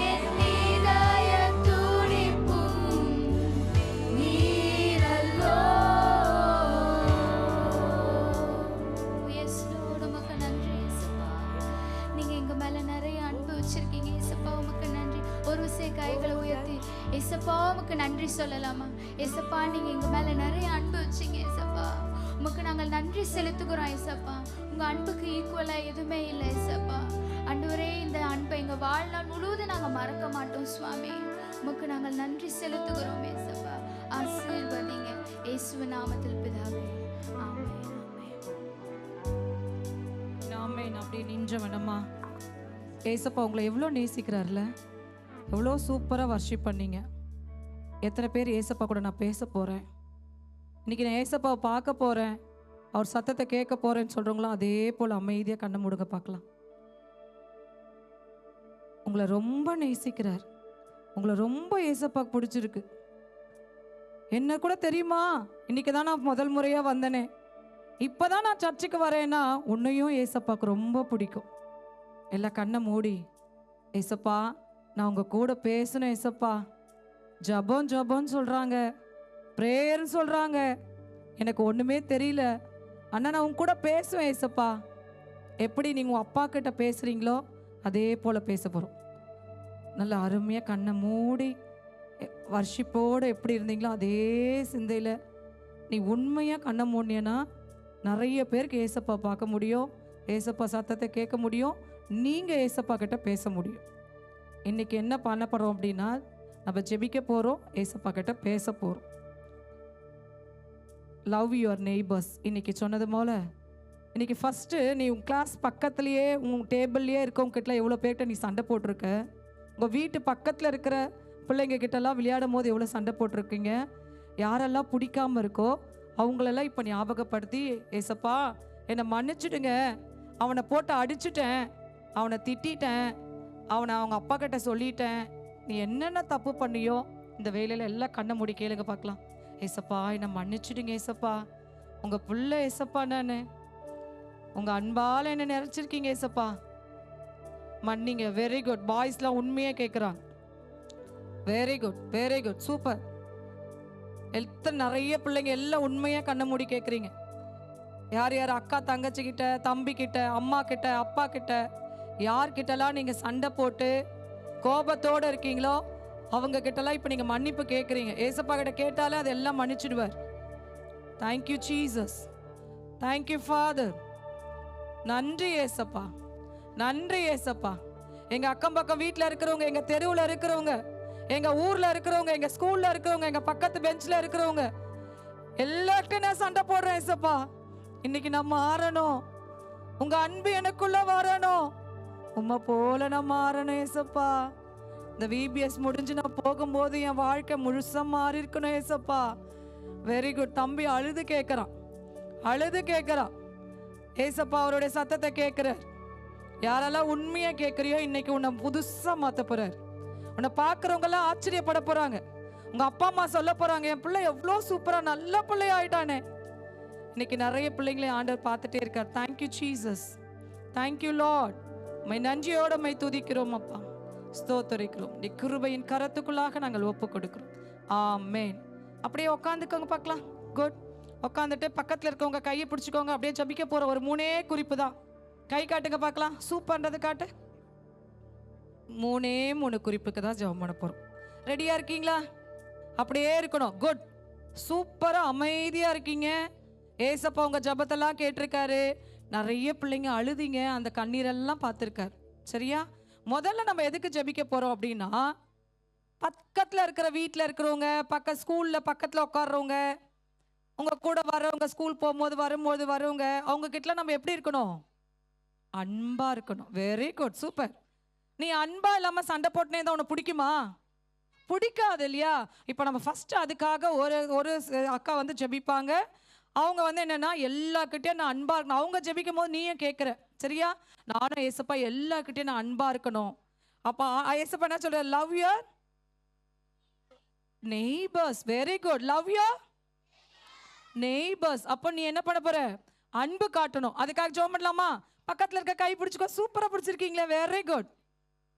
Speaker 12: என் இதய துடிப்பும் நீரல்லோ.
Speaker 11: Yes, Lord, உமக்கு நன்றி ஏசப்பா. நீங்க எங்க மேல நிறைய அன்பு வச்சிருக்கீங்க ஏசப்பா. உமக்கு நன்றி. ஒரு விஷயம் கைகளை உயர்த்தி ஏசப்பா உமக்கு நன்றி சொல்லலாமா? ஏசப்பா நீங்க எங்க மேல நிறைய அன்பு வச்சீங்க ஏசப்பா. உமக்கு நாங்கள் நன்றி செலுத்துகிறோம் ஏசப்பா. உங்க அன்புக்கு ஈக்குவலா எதுவுமே இல்லை ஏசப்பா. ஆண்டவரே, இந்த அன்பை எங்க வாழ்நாள் முழுவதும் நாங்க மறக்க மாட்டோம் சுவாமி. உமக்கு நாங்கள் நன்றி செலுத்துகிறோம் ஏசப்பா. ஆசீர்வதிங்க இயேசுவின் நாமத்தில் பிதாவே. ஆமென்.
Speaker 5: ஆமென். அப்படியே நின்ற வேணாமா? ஏசப்பா உங்களை எவ்வளோ நேசிக்கிறார்ல, எவ்வளோ சூப்பராக வர்ஷிப் பண்ணீங்க. எத்தனை பேர் ஏசப்பா கூட நான் பேச போகிறேன், இன்னைக்கு நான் ஏசப்பாவை பார்க்க போகிறேன், அவர் சத்தத்தை கேட்க போகிறேன்னு சொல்கிறவங்களோ அதே போல் அமைதியாக கண்ணை மூடுங்க பார்க்கலாம். உங்களை ரொம்ப நேசிக்கிறார். உங்களை ரொம்ப ஏசப்பாக்கு பிடிச்சிருக்கு. என்ன கூட தெரியுமா, இன்னைக்கு தான் நான் முதல் முறையாக வந்தேனே, இப்போ தான் நான் சர்ச்சுக்கு வரேன்னா உன்னையும் ஏசப்பாக்கு ரொம்ப பிடிக்கும். எல்லாம் கண்ணை மூடி, ஏசப்பா நான் உங்கள் கூட பேசணும் ஏசப்பா. ஜபம் ஜபம்னு சொல்கிறாங்க, ப்ரேயர்னு சொல்கிறாங்க, எனக்கு ஒன்றுமே தெரியல. அண்ணா நான் உங்க கூட பேசுவேன் ஏசப்பா. எப்படி நீங்கள் உங்கள் அப்பா கிட்ட பேசுகிறீங்களோ அதே போல் பேச போகிறோம். நல்லா அருமையாக கண்ணை மூடி வர்ஷிப்போடு எப்படி இருந்தீங்களோ அதே சிந்தையில் நீ உண்மையாக கண்ணை மூடினா நிறைய பேருக்கு ஏசப்பா பார்க்க முடியும், ஏசப்பா சத்தத்தை கேட்க முடியும், நீங்கள் ஏசப்பா கிட்ட பேச முடியும். இன்றைக்கி என்ன பண்ண போகிறோம் அப்படின்னா, நம்ம ஜெபிக்க போகிறோம், ஏசப்பா கிட்ட பேச போகிறோம். லவ் யுவர் நெய்பர்ஸ் இன்றைக்கி சொன்னது போல், இன்றைக்கி ஃபஸ்ட்டு நீ உன் கிளாஸ் பக்கத்துலேயே உன் டேபிள்லேயே இருக்கவங்ககிட்ட எவ்வளோ பேர்கிட்ட நீ சண்டை போட்டிருக்க, உங்கள் வீட்டு பக்கத்தில் இருக்கிற பிள்ளைங்க கிட்டலாம் விளையாடும் போது எவ்வளோ சண்டை போட்டிருக்கீங்க, யாரெல்லாம் பிடிக்காமல் இருக்கோ அவங்களெல்லாம் இப்போ ஞாபகப்படுத்தி, ஏசப்பா என்னை மன்னிச்சுடுங்க, அவனை போட்டு அடிச்சுட்டேன், அவனை திட்டேன், அவனை அவங்க அப்பா கிட்ட சொல்லிட்டேன், நீ என்னென்ன தப்பு பண்ணியோ இந்த வேலையில் எல்லாம் கண்ணை மூடி கேளுங்க பார்க்கலாம். ஏசப்பா என்னை மன்னிச்சுடுங்க ஏசப்பா, உங்கள் பிள்ளை ஏசப்பா, நான் உங்கள் அன்பால் என்னை நிறைச்சிருக்கீங்க ஏசப்பா, மன்னிங்க. Very good. பாய்ஸ்லாம் உண்மையாக கேட்குறாங்க. Very good, very good, super. எத்தனை நிறைய பிள்ளைங்க எல்லாம் உண்மையாக கண்ணை மூடி கேட்குறீங்க. யார் யார் அக்கா தங்கச்சி கிட்ட, தம்பி கிட்ட, அம்மா கிட்ட, அப்பா கிட்ட, யார்கிட்டலாம் நீங்கள் சண்டை போட்டு கோபத்தோடு இருக்கீங்களோ அவங்க கிட்டலாம் இப்போ நீங்கள் மன்னிப்பு கேட்குறீங்க. ஏசப்பா கிட்ட கேட்டாலே அதெல்லாம் மன்னிச்சிடுவார். Thank you Jesus, thank you father. நன்றி ஏசப்பா, நன்றி ஏசப்பா. எங்கள் அக்கம் பக்கம் வீட்டில் இருக்கிறவங்க, எங்கள் தெருவில் இருக்கிறவங்க, எங்கள் ஊரில் இருக்கிறவங்க, எங்கள் ஸ்கூலில் இருக்கிறவங்க, எங்கள் பக்கத்து பெஞ்சில் இருக்கிறவங்க எல்லாருக்கும் நான் சண்டை போடுறேன் ஏசப்பா. இன்னைக்கு நான் மாறணும், உங்கள் அன்பு எனக்குள்ளே வரணும், உம்மை போல நான் மாறணும் ஏசப்பா. இந்த VBS முடிஞ்சு நான் போகும்போது என் வாழ்க்கை முழுசாக மாறி இருக்கணும் ஏசப்பா. Very good. தம்பி அழுது கேட்குறான், அழுது கேட்குறான் ஏசப்பா, அவருடைய சத்தத்தை கேட்குறார். யாரெல்லாம் உண்மையாக கேட்குறியோ இன்னைக்கு உன்னை புதுசாக மாற்ற போகிறார். உன்னை பார்க்குறவங்கெல்லாம் ஆச்சரியப்பட போகிறாங்க. உங்கள் அப்பா அம்மா சொல்ல போகிறாங்க, என் பிள்ளை எவ்வளோ சூப்பராக நல்ல பிள்ளை ஆயிட்டானே. இன்னைக்கு நிறைய பிள்ளைங்களே ஆண்டவர் பார்த்துட்டே இருக்கார். Thank you Jesus, thank you Lord. மை நன்றியோட மை துதிக்கிறோம் அப்பா, ஸ்தோத்தரிக்கிறோம். நீ கிருபையின் கரத்துக்குள்ளாக நாங்கள் ஒப்பு கொடுக்கிறோம். ஆமேன். அப்படியே உட்காந்துக்கோங்க பார்க்கலாம். குட். உட்காந்துட்டு பக்கத்தில் இருக்கவங்க கையை பிடிச்சிக்கோங்க. அப்படியே ஜபிக்க போகிற ஒரு 3 குறிப்பு தான். கை காட்டுங்க பார்க்கலாம். சூப்பர்ன்றது காட்டு. 3 குறிப்புக்கு தான் ஜெபம் பண்ண போகிறோம். ரெடியாக இருக்கீங்களா? அப்படியே இருக்கணும். குட். சூப்பராக அமைதியாக இருக்கீங்க. ஏசப்பா உங்கள் ஜபத்தெல்லாம் கேட்டிருக்காரு. நிறைய பிள்ளைங்க அழுதிங்க, அந்த கண்ணீரெல்லாம் பார்த்துருக்காரு. சரியா? முதல்ல நம்ம எதுக்கு ஜெபிக்க போகிறோம் அப்படின்னா, பக்கத்தில் இருக்கிற வீட்டில் இருக்கிறவங்க, ஸ்கூலில் பக்கத்தில் உட்கார்றவங்க, உங்கள் கூட வரவங்க, ஸ்கூல் போகும்போது வரவங்க, அவங்க கிட்டலாம் நம்ம எப்படி இருக்கணும்? அன்பாக இருக்கணும். Very good, super. நீ அன்பாக இல்லாமல் சண்டை போட்டுனே தான் உனக்கு பிடிக்குமா? பிடிக்காது இல்லையா? இப்போ நம்ம ஃபஸ்ட்டு அதுக்காக ஒரு அக்கா வந்து ஜெபிப்பாங்க. அவங்க வந்து என்னென்னா எல்லாக்கிட்டேயும் நான் அன்பாக இருக்கணும். அவங்க ஜெபிக்கும் போது நீயும் கேட்குற, சரியா? நானும் ஏசப்பா எல்லாக்கிட்டேயும் நான் அன்பாக இருக்கணும். அப்போ ஏசப்பா என்ன சொல்கிற? Love your neighbours. Very good, love your neighbours. அப்போ நீ என்ன பண்ண போற? அன்பு காட்டணும். அதுக்காக ஜெபம் பண்ணலாமா? பக்கத்தில் இருக்க கை பிடிச்சிக்கோ. சூப்பராக பிடிச்சிருக்கீங்களே, வெரி குட்.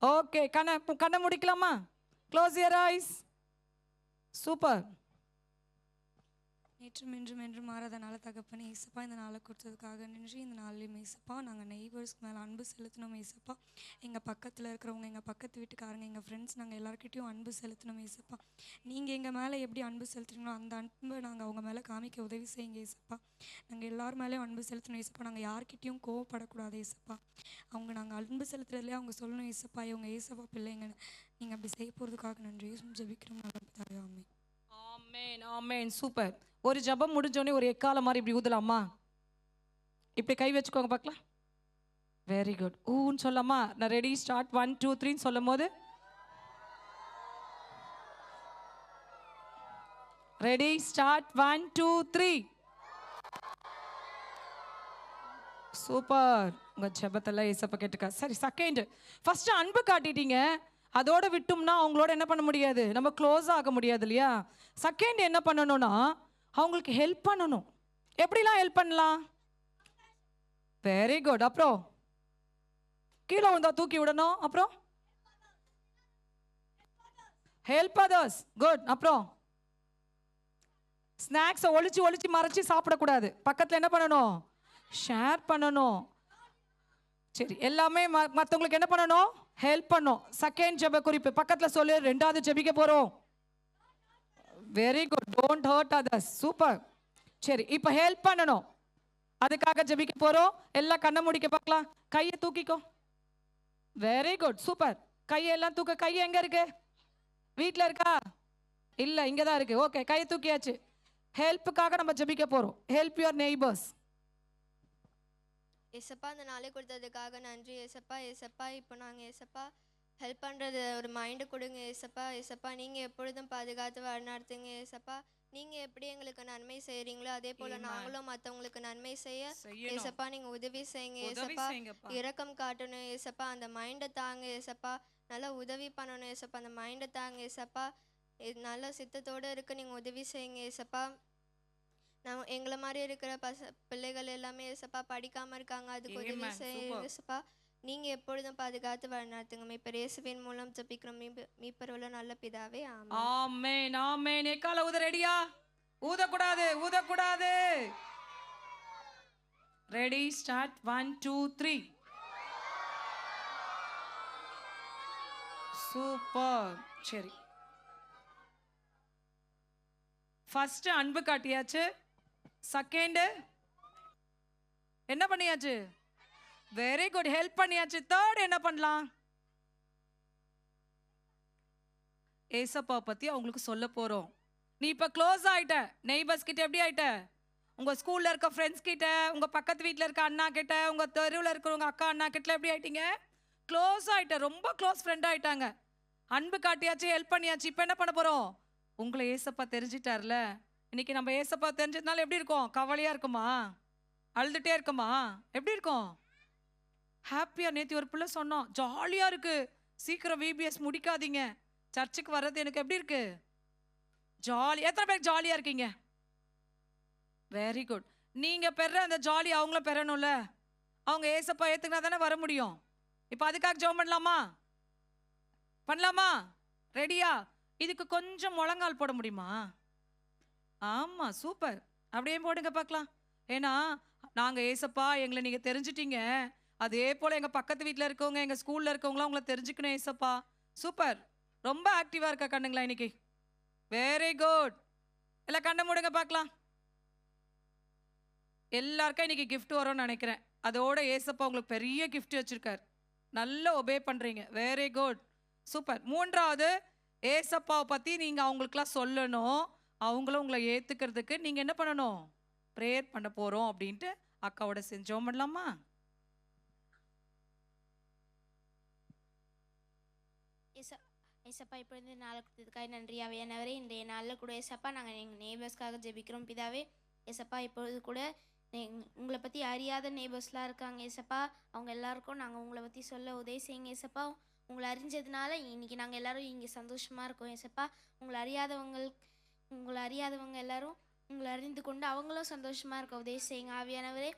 Speaker 5: ஓகே, கண்ணை முடிக்கலாமா? Close your eyes. சூப்பர்.
Speaker 13: நேற்றும் இன்றும் என்றும் மாறாத நாள தகப்பனே ஏசப்பா, இந்த நாளை கொடுத்ததுக்காக நன்றி. இந்த நாள்லையும் ஏசப்பா நாங்கள் நெய்பர்ஸ்க்கு மேலே அன்பு செலுத்தணும் ஏசப்பா. எங்கள் பக்கத்தில் இருக்கிறவங்க, எங்கள் பக்கத்து வீட்டுக்காரங்க, எங்கள் ஃப்ரெண்ட்ஸ், நாங்கள் எல்லாருக்கிட்டையும் அன்பு செலுத்தணும் ஏசப்பா. நீங்கள் எங்கள் மேலே எப்படி அன்பு செலுத்துறீங்களோ அந்த அன்பை நாங்கள் அவங்க மேலே காமிக்க உதவி செய்யுங்க ஏசப்பா. நாங்கள் எல்லார் மேலேயும் அன்பு செலுத்தணும் ஏசப்பா. நாங்கள் யார்கிட்டையும் கோவப்படக்கூடாது ஏசப்பா. நாங்கள் அன்பு செலுத்துறதுலேயே அவங்க சொல்லணும் ஏசப்பா இவங்க ஏசப்பா பிள்ளைங்கன்னு. நீங்கள் அப்படி செய்ய போகிறதுக்காக நன்றி. ஜெபிக்கிறோம் நல்ல பிதாவே, ஆமென்.
Speaker 5: ஆமென், ஆமென். சூப்பர். ஒரு ஜபம் முடிஞ்சோடனே ஒரு எக்கால மாதிரி இப்படி ஊதலாமா? இப்படி கை வச்சுக்கோங்க பார்க்கலாம். Very good. ஊன்னு சொல்லாமா? நான் ரெடி ஸ்டார்ட் 1 2 3 சொல்லும் போது ரெடி ஸ்டார்ட் 1 2 3. சூப்பர். உங்க ஜபத்தெல்லாம் ஏசப்பா கேட்டுக்கா. சரி, செகண்ட், ஃபர்ஸ்ட் அன்பு காட்டிட்டீங்க, அதோட விட்டோம்னா அவங்களோட என்ன பண்ண முடியாது? நம்ம க்ளோஸ் ஆக முடியாது இல்லையா? செகண்ட் என்ன பண்ணணும்னா அவங்களுக்கு ஹெல்ப் பண்ணணும். எப்படிலாம் ஹெல்ப் பண்ணலாம்? Very good. அப்புறம் கீழே வந்தா தூக்கி விடணும். அப்புறம் ஹெல்ப் அதர்ஸ். குட். அப்புறம் ஸ்நாக்ஸை ஒளிச்சு மறைச்சு சாப்பிடக்கூடாது. பக்கத்தில் என்ன பண்ணணும்? ஷேர் பண்ணணும். சரி, எல்லாமே மற்றவங்களுக்கு என்ன பண்ணணும்? ஹெல்ப் பண்ணும். செகண்ட் ஜெப குறிப்பு பக்கத்தில் சொல்லு. ரெண்டாவது ஜெபிக்க போகிறோம். Very good. Don't hurt others. Super. சரி, இப்போ ஹெல்ப் பண்ணணும், அதுக்காக ஜெபிக்க போகிறோம். எல்லாம் கண்ணை முடிக்க பார்க்கலாம். கையை தூக்கிக்கோ. Very good, super. கையெல்லாம் தூக்க. கை எங்கே இருக்கு? வீட்டில் இருக்கா? இல்லை, இங்கே தான் இருக்கு. ஓகே, கையை தூக்கியாச்சு. ஹெல்ப்புக்காக நம்ம ஜெபிக்க போகிறோம். Help your neighbours.
Speaker 14: ஏசப்பா, இந்த நாளை கொடுத்ததுக்காக நன்றி ஏசப்பா. ஏசப்பா, இப்போ நாங்கள் ஏசப்பா ஹெல்ப் பண்ணுறது ஒரு மைண்டு கொடுங்க ஏசப்பா. ஏசப்பா, நீங்கள் எப்பொழுதும் பாதுகாத்து வழிநடத்துங்க ஏசப்பா. நீங்கள் எப்படி எங்களுக்கு நன்மை செய்கிறீங்களோ அதே போல் நாங்களும் மற்றவங்களுக்கு நன்மை செய்ய ஏசப்பா நீங்கள் உதவி செய்யுங்க ஏசப்பா. இரக்கம் காட்டணும் ஏசப்பா. அந்த மைண்டை தாங்க ஏசப்பா. நல்லா உதவி பண்ணணும் ஏசப்பா. அந்த மைண்டை தாங்க ஏசப்பா. நல்ல சித்தத்தோடு இருக்க நீங்கள் உதவி செய்யுங்க ஏசப்பா. நம்ம எங்களை மாதிரி இருக்கிற பிள்ளைகள் எல்லாமே ஏசப்பா படிக்காமல் இருக்காங்க, அதுக்கு உதவி செய்யுங்க ஏசப்பா. நீங்கள் எப்பொழுதும் பாதுகாத்து வழிநடத்துங்க. மீட்பர் இயேசுவின் மூலம் ஜெபிக்கிறோம் மீட்பர் உள்ள நல்ல பிதாவே, ஆமென்.
Speaker 5: ஆமென், ஆமென். எக்கால ஊத. ரெடியா? ஊதக்கூடாது. Ready start 1 2 3. சூப்பர். சரி, ஃபர்ஸ்ட் அன்பு காட்டியாச்சு. செகண்ட் என்ன பண்ணியாச்சு? வெரி குட், ஹெல்ப் பண்ணியாச்சு. தேர்ட் என்ன பண்ணலாம்? ஏசப்பா பத்தி அவங்களுக்கு சொல்ல போறோம். நீ இப்ப க்ளோஸ் ஆயிட்ட. நெய்பர்ஸ் கிட்ட எப்படி ஆயிட்ட? உங்க ஸ்கூல்ல இருக்க ஃப்ரெண்ட்ஸ் கிட்ட, உங்க பக்கத்து வீட்டில் இருக்க அண்ணா கிட்ட, உங்க தெருவில் இருக்கிறவங்க அக்கா அண்ணா கிட்ட எப்படி ஆயிட்டீங்க? க்ளோஸ் ஆயிட்ட. ரொம்ப க்ளோஸ் ஃப்ரெண்ட் ஆயிட்டாங்க. அன்பு காட்டியாச்சு, ஹெல்ப் பண்ணியாச்சு. இப்போ என்ன பண்ண போறோம்? உங்களை ஏசப்பா தெரிஞ்சிட்டார்ல. இன்னைக்கு நம்ம ஏசப்பா தெரிஞ்சதுனால எப்படி இருக்கும்? கவலையா இருக்குமா? அழுதுட்டே இருக்குமா? எப்படி இருக்கும்? ஹாப்பியா. நேற்று ஒரு பிள்ளை சொன்னோம், ஜாலியா இருக்கு, சீக்கிரம் விபிஎஸ் முடிக்காதீங்க, சர்ச்சுக்கு வர்றது எனக்கு எப்படி இருக்கு? ஜாலி. எத்தனை பேர் ஜாலியா இருக்கீங்க? Very good. நீங்க பெற அந்த ஜாலி அவங்களும் பெறணும்ல. அவங்க ஏசப்பா ஏத்துக்கினா தானே வர முடியும். இப்போ அதுக்காக ஜெபம் பண்ணலாமா? ரெடியா? இதுக்கு கொஞ்சம் முழங்கால் போட முடியுமா? ஆமா, சூப்பர். அப்படியே போடுங்க பார்க்கலாம். ஏன்னா நாங்க ஏசப்பா எங்களை நீங்க தெரிஞ்சிட்டீங்க, அதே போல எங்க பக்கத்து வீட்டில் இருக்கவங்க, எங்க ஸ்கூல்ல இருக்கவங்களாம் உங்களை தெரிஞ்சுக்கணும் ஏசப்பா. சூப்பர். ரொம்ப ஆக்டிவா இருக்கா கண்ணுங்களா இன்னைக்கு? Very good. எல்லாம் கண்ணை மூடுங்க பார்க்கலாம். எல்லாருக்கும் இன்னைக்கு கிஃப்ட் வரும்னு நினைக்கிறேன். அதோட ஏசப்பா உங்களுக்கு பெரிய கிஃப்ட் வச்சிருக்கார். நல்லா ஒபே பண்றீங்க. Very good, super. மூன்றாவது, ஏசப்பாவை பற்றி நீங்கள் அவங்களுக்குலாம் சொல்லணும். அவங்களும் உங்களை ஏற்றுக்கிறதுக்கு நீங்கள் என்ன பண்ணணும்? ப்ரேயர் பண்ண போகிறோம் அப்படின்ட்டு அக்காவோட செஞ்சோம் பண்ணலாமா?
Speaker 15: ஏசப்பா இப்போ இந்த நாளை கொடுத்ததுக்காக நன்றி. அவையானவரே, இன்றைய நாளில் கூட ஏசப்பா நாங்கள் எங்கள் நேபர்ஸ்க்காக ஜெபிக்கிறோம் பிதாவே. ஏசப்பா இப்பொழுது கூட உங்களை பற்றி அறியாத நேபர்ஸ்லாம் இருக்காங்க ஏசப்பா. அவங்க எல்லாருக்கும் நாங்கள் உங்களை பற்றி சொல்ல உதவி செய்யுங்க ஏசப்பா. உங்களை அறிஞ்சதுனால இன்னைக்கு நாங்கள் எல்லாரும் இங்கே சந்தோஷமாக இருக்கோம் ஏசப்பா. உங்களை அறியாதவங்க எல்லாரும் உங்களை அறிந்து கொண்டு அவங்களும் சந்தோஷமாக இருக்க உதவி செய்யுங்க ஆவியானவரே.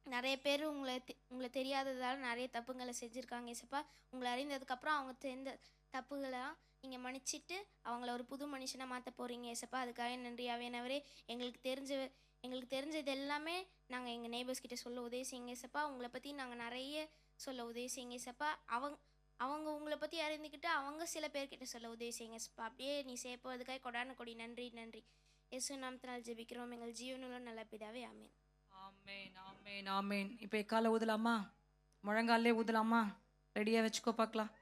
Speaker 15: நிறைய பேர் உங்களை தெரியாததால் நிறைய தப்புங்களை செஞ்சுருக்காங்க ஏசப்பா. உங்களை அறிந்ததுக்கப்புறம் அவங்க தெரிந்த தப்புகளெல்லாம் நீங்கள் மன்னிச்சிட்டு அவங்கள ஒரு புது மனுஷனாக மாற்ற போகிறீங்க ஏசப்பா. அதுக்காக நன்றி ஆவியானவரே. எங்களுக்கு தெரிஞ்சது எல்லாமே நாங்கள் எங்கள் நெய்பர்ஸ் கிட்ட சொல்ல உதவி செய்யுங்க ஏசப்பா. உங்களை பற்றி நாங்கள் நிறைய சொல்ல உதவி செய்யுங்க ஏசப்பா. அவங்க உங்களை பற்றி அறிந்துக்கிட்டு அவங்க சில பேர்கிட்ட சொல்ல உதவி செய்யுங்க ஏசப்பா. அப்படியே நீ சேர்ப்பதுக்காக கொடான கொடி நன்றி நன்றி. இயேசு நாமத்தினால் ஜெபிக்கிறோம் எங்கள் ஜீவனுள்ள நல்ல பிதாவே. ஆமேன்.
Speaker 5: ஆமேன் ஆமேன் ஆமேன். இப்போ எக்கால ஊதலாமா? முழங்காலே ஊதலாமா? ரெடியாக வச்சுக்கோ பார்க்கலாம்.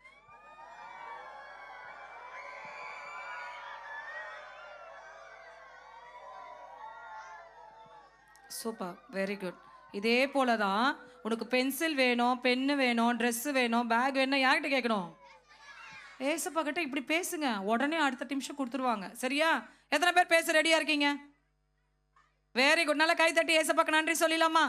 Speaker 5: Super, very good. இதே போல தான் உனக்கு பென்சில் வேணும், பென்னு வேணும், ட்ரெஸ்ஸு வேணும், பேக் வேணும், யார்கிட்ட கேட்கணும்? ஏசப்பா கிட்ட இப்படி பேசுங்க, உடனே அடுத்த நிமிஷம் கொடுத்துருவாங்க. சரியா? எத்தனை பேர் பேச ரெடியாக இருக்கீங்க? Very good. நல்லா கை தட்டி ஏசப்பாக்கு நன்றி சொல்லிடலாமா?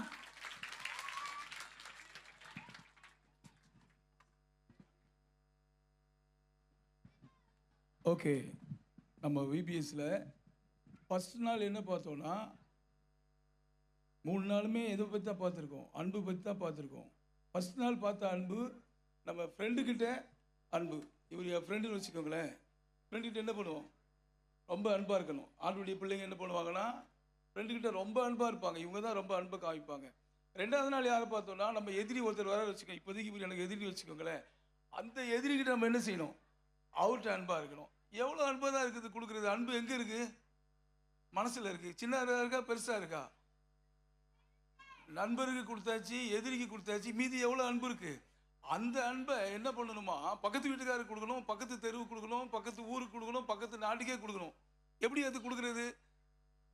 Speaker 16: ஓகே, நம்ம விபிஎஸ்ல ஃபர்ஸ்ட் நாள் என்ன பார்த்தோன்னா 3 நாளுமே எதை பற்றி தான் பார்த்துருக்கோம்? அன்பு பற்றி தான் பார்த்துருக்கோம். ஃபர்ஸ்ட் நாள் பார்த்த அன்பு நம்ம ஃப்ரெண்டுக்கிட்ட அன்பு. இவர் என் ஃப்ரெண்டுன்னு வச்சுக்கோங்களேன். ஃப்ரெண்டுக்கிட்ட என்ன பண்ணுவோம்? ரொம்ப அன்பாக இருக்கணும். ஆண்டுடைய பிள்ளைங்க என்ன பண்ணுவாங்கன்னா ஃப்ரெண்டுக்கிட்ட ரொம்ப அன்பாக இருப்பாங்க. இவங்க தான் ரொம்ப அன்பை காமிப்பாங்க. 2வது நாள் யாரை பார்த்தோன்னா நம்ம எதிரி ஒருத்தர் வர வச்சுக்கோங்க. இப்போதைக்கு இவர் எனக்கு எதிரி வச்சுக்கோங்களேன். அந்த எதிரிக்கிட்ட நம்ம என்ன செய்யணும்? அவர்கிட்ட அன்பாக இருக்கணும். எவ்வளோ அன்பாக தான் இருக்குது கொடுக்குறது. அன்பு எங்கே இருக்குது? மனசில் இருக்குது. சின்னதாக இருக்கா பெருசாக இருக்கா? நண்பருக்கு கொடுத்தாச்சு, எதிரிக்கு கொடுத்தாச்சு, மீதி எவ்வளோ அன்பு இருக்குது? அந்த அன்பை என்ன பண்ணணுமா? பக்கத்து வீட்டுக்காரருக்கு கொடுக்கணும், பக்கத்து தெருவுக்கு கொடுக்கணும், பக்கத்து ஊருக்கு கொடுக்கணும், பக்கத்து நாட்டுக்கே கொடுக்கணும். எப்படி அது கொடுக்குறது?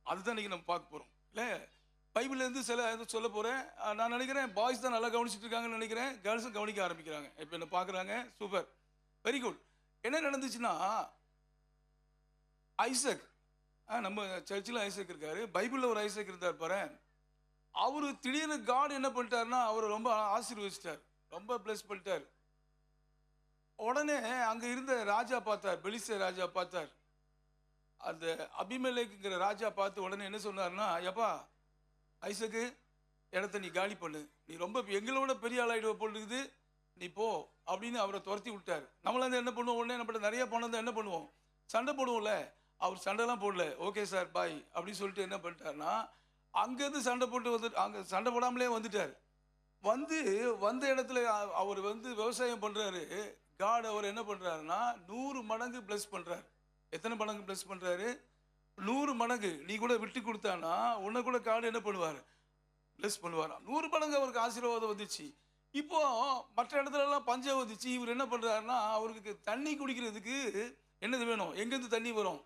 Speaker 16: அதுதான் இன்றைக்கி நம்ம பார்க்க போகிறோம். இல்லை, பைபிள்லேருந்து சில சொல்ல போகிறேன். நான் நினைக்கிறேன் பாய்ஸ் தான் நல்லா கவனிச்சுட்டு இருக்காங்கன்னு நினைக்கிறேன். கேர்ள்ஸும் கவனிக்க ஆரம்பிக்கிறாங்க. இப்போ என்ன பார்க்குறாங்க. Super, very good. என்ன நடந்துச்சுன்னா ஐசக், நம்ம சர்ச்சில் ஐசக் இருக்காரு, பைபிளில் ஒரு ஐசக் இருந்தார் பாரு. அவரு திடீர்னு காட் என்ன பண்ணிட்டாருன்னா அவரை ரொம்ப ஆசீர்வதிச்சிட்டார், ரொம்ப பிளஸ் பண்ணிட்டார். உடனே அங்கே இருந்த ராஜா பார்த்தார், பெலிஸ்தே ராஜா பார்த்தார். அந்த அபிமெலேக்குங்கிற ராஜா பார்த்து உடனே என்ன சொன்னார்னா, எப்பா ஐசக்கு, இடத்த நீ காலி பண்ணு, நீ ரொம்ப எங்களோட பெரிய ஆளாயிடுவ போட்டுக்குது, நீ போ அப்படின்னு அவரை துரத்தி விட்டார். நம்மளாம் என்ன பண்ணுவோம்? உடனே நம்மகிட்ட நிறைய பணம் தான் என்ன பண்ணுவோம்? சண்டை போடுவோம்ல. அவர் சண்டைலாம் போடல. ஓகே சார் பாய் அப்படின்னு சொல்லிட்டு என்ன பண்ணிட்டாருன்னா அங்கேருந்து சண்டை போட்டு வந்து அங்கே சண்டை போடாமலே வந்துட்டார். வந்த இடத்துல அவர் விவசாயம் பண்ணுறாரு. காட் அவர் என்ன பண்ணுறாருன்னா 100 மடங்கு ப்ளஸ் பண்ணுறாரு. எத்தனை மடங்கு ப்ளஸ் பண்ணுறாரு? 100 மடங்கு. நீ கூட விட்டு கொடுத்தானா உன்னை கூட காடு என்ன பண்ணுவார்? ப்ளஸ் பண்ணுவார். 100 மடங்கு அவருக்கு ஆசீர்வாதம் வந்துச்சு. இப்போ மற்ற இடத்துலலாம் பஞ்சம் வந்துச்சு. இவர் என்ன பண்ணுறாருன்னா அவருக்கு தண்ணி குடிக்கிறதுக்கு என்னது வேணும்? எங்கேருந்து தண்ணி வரும்?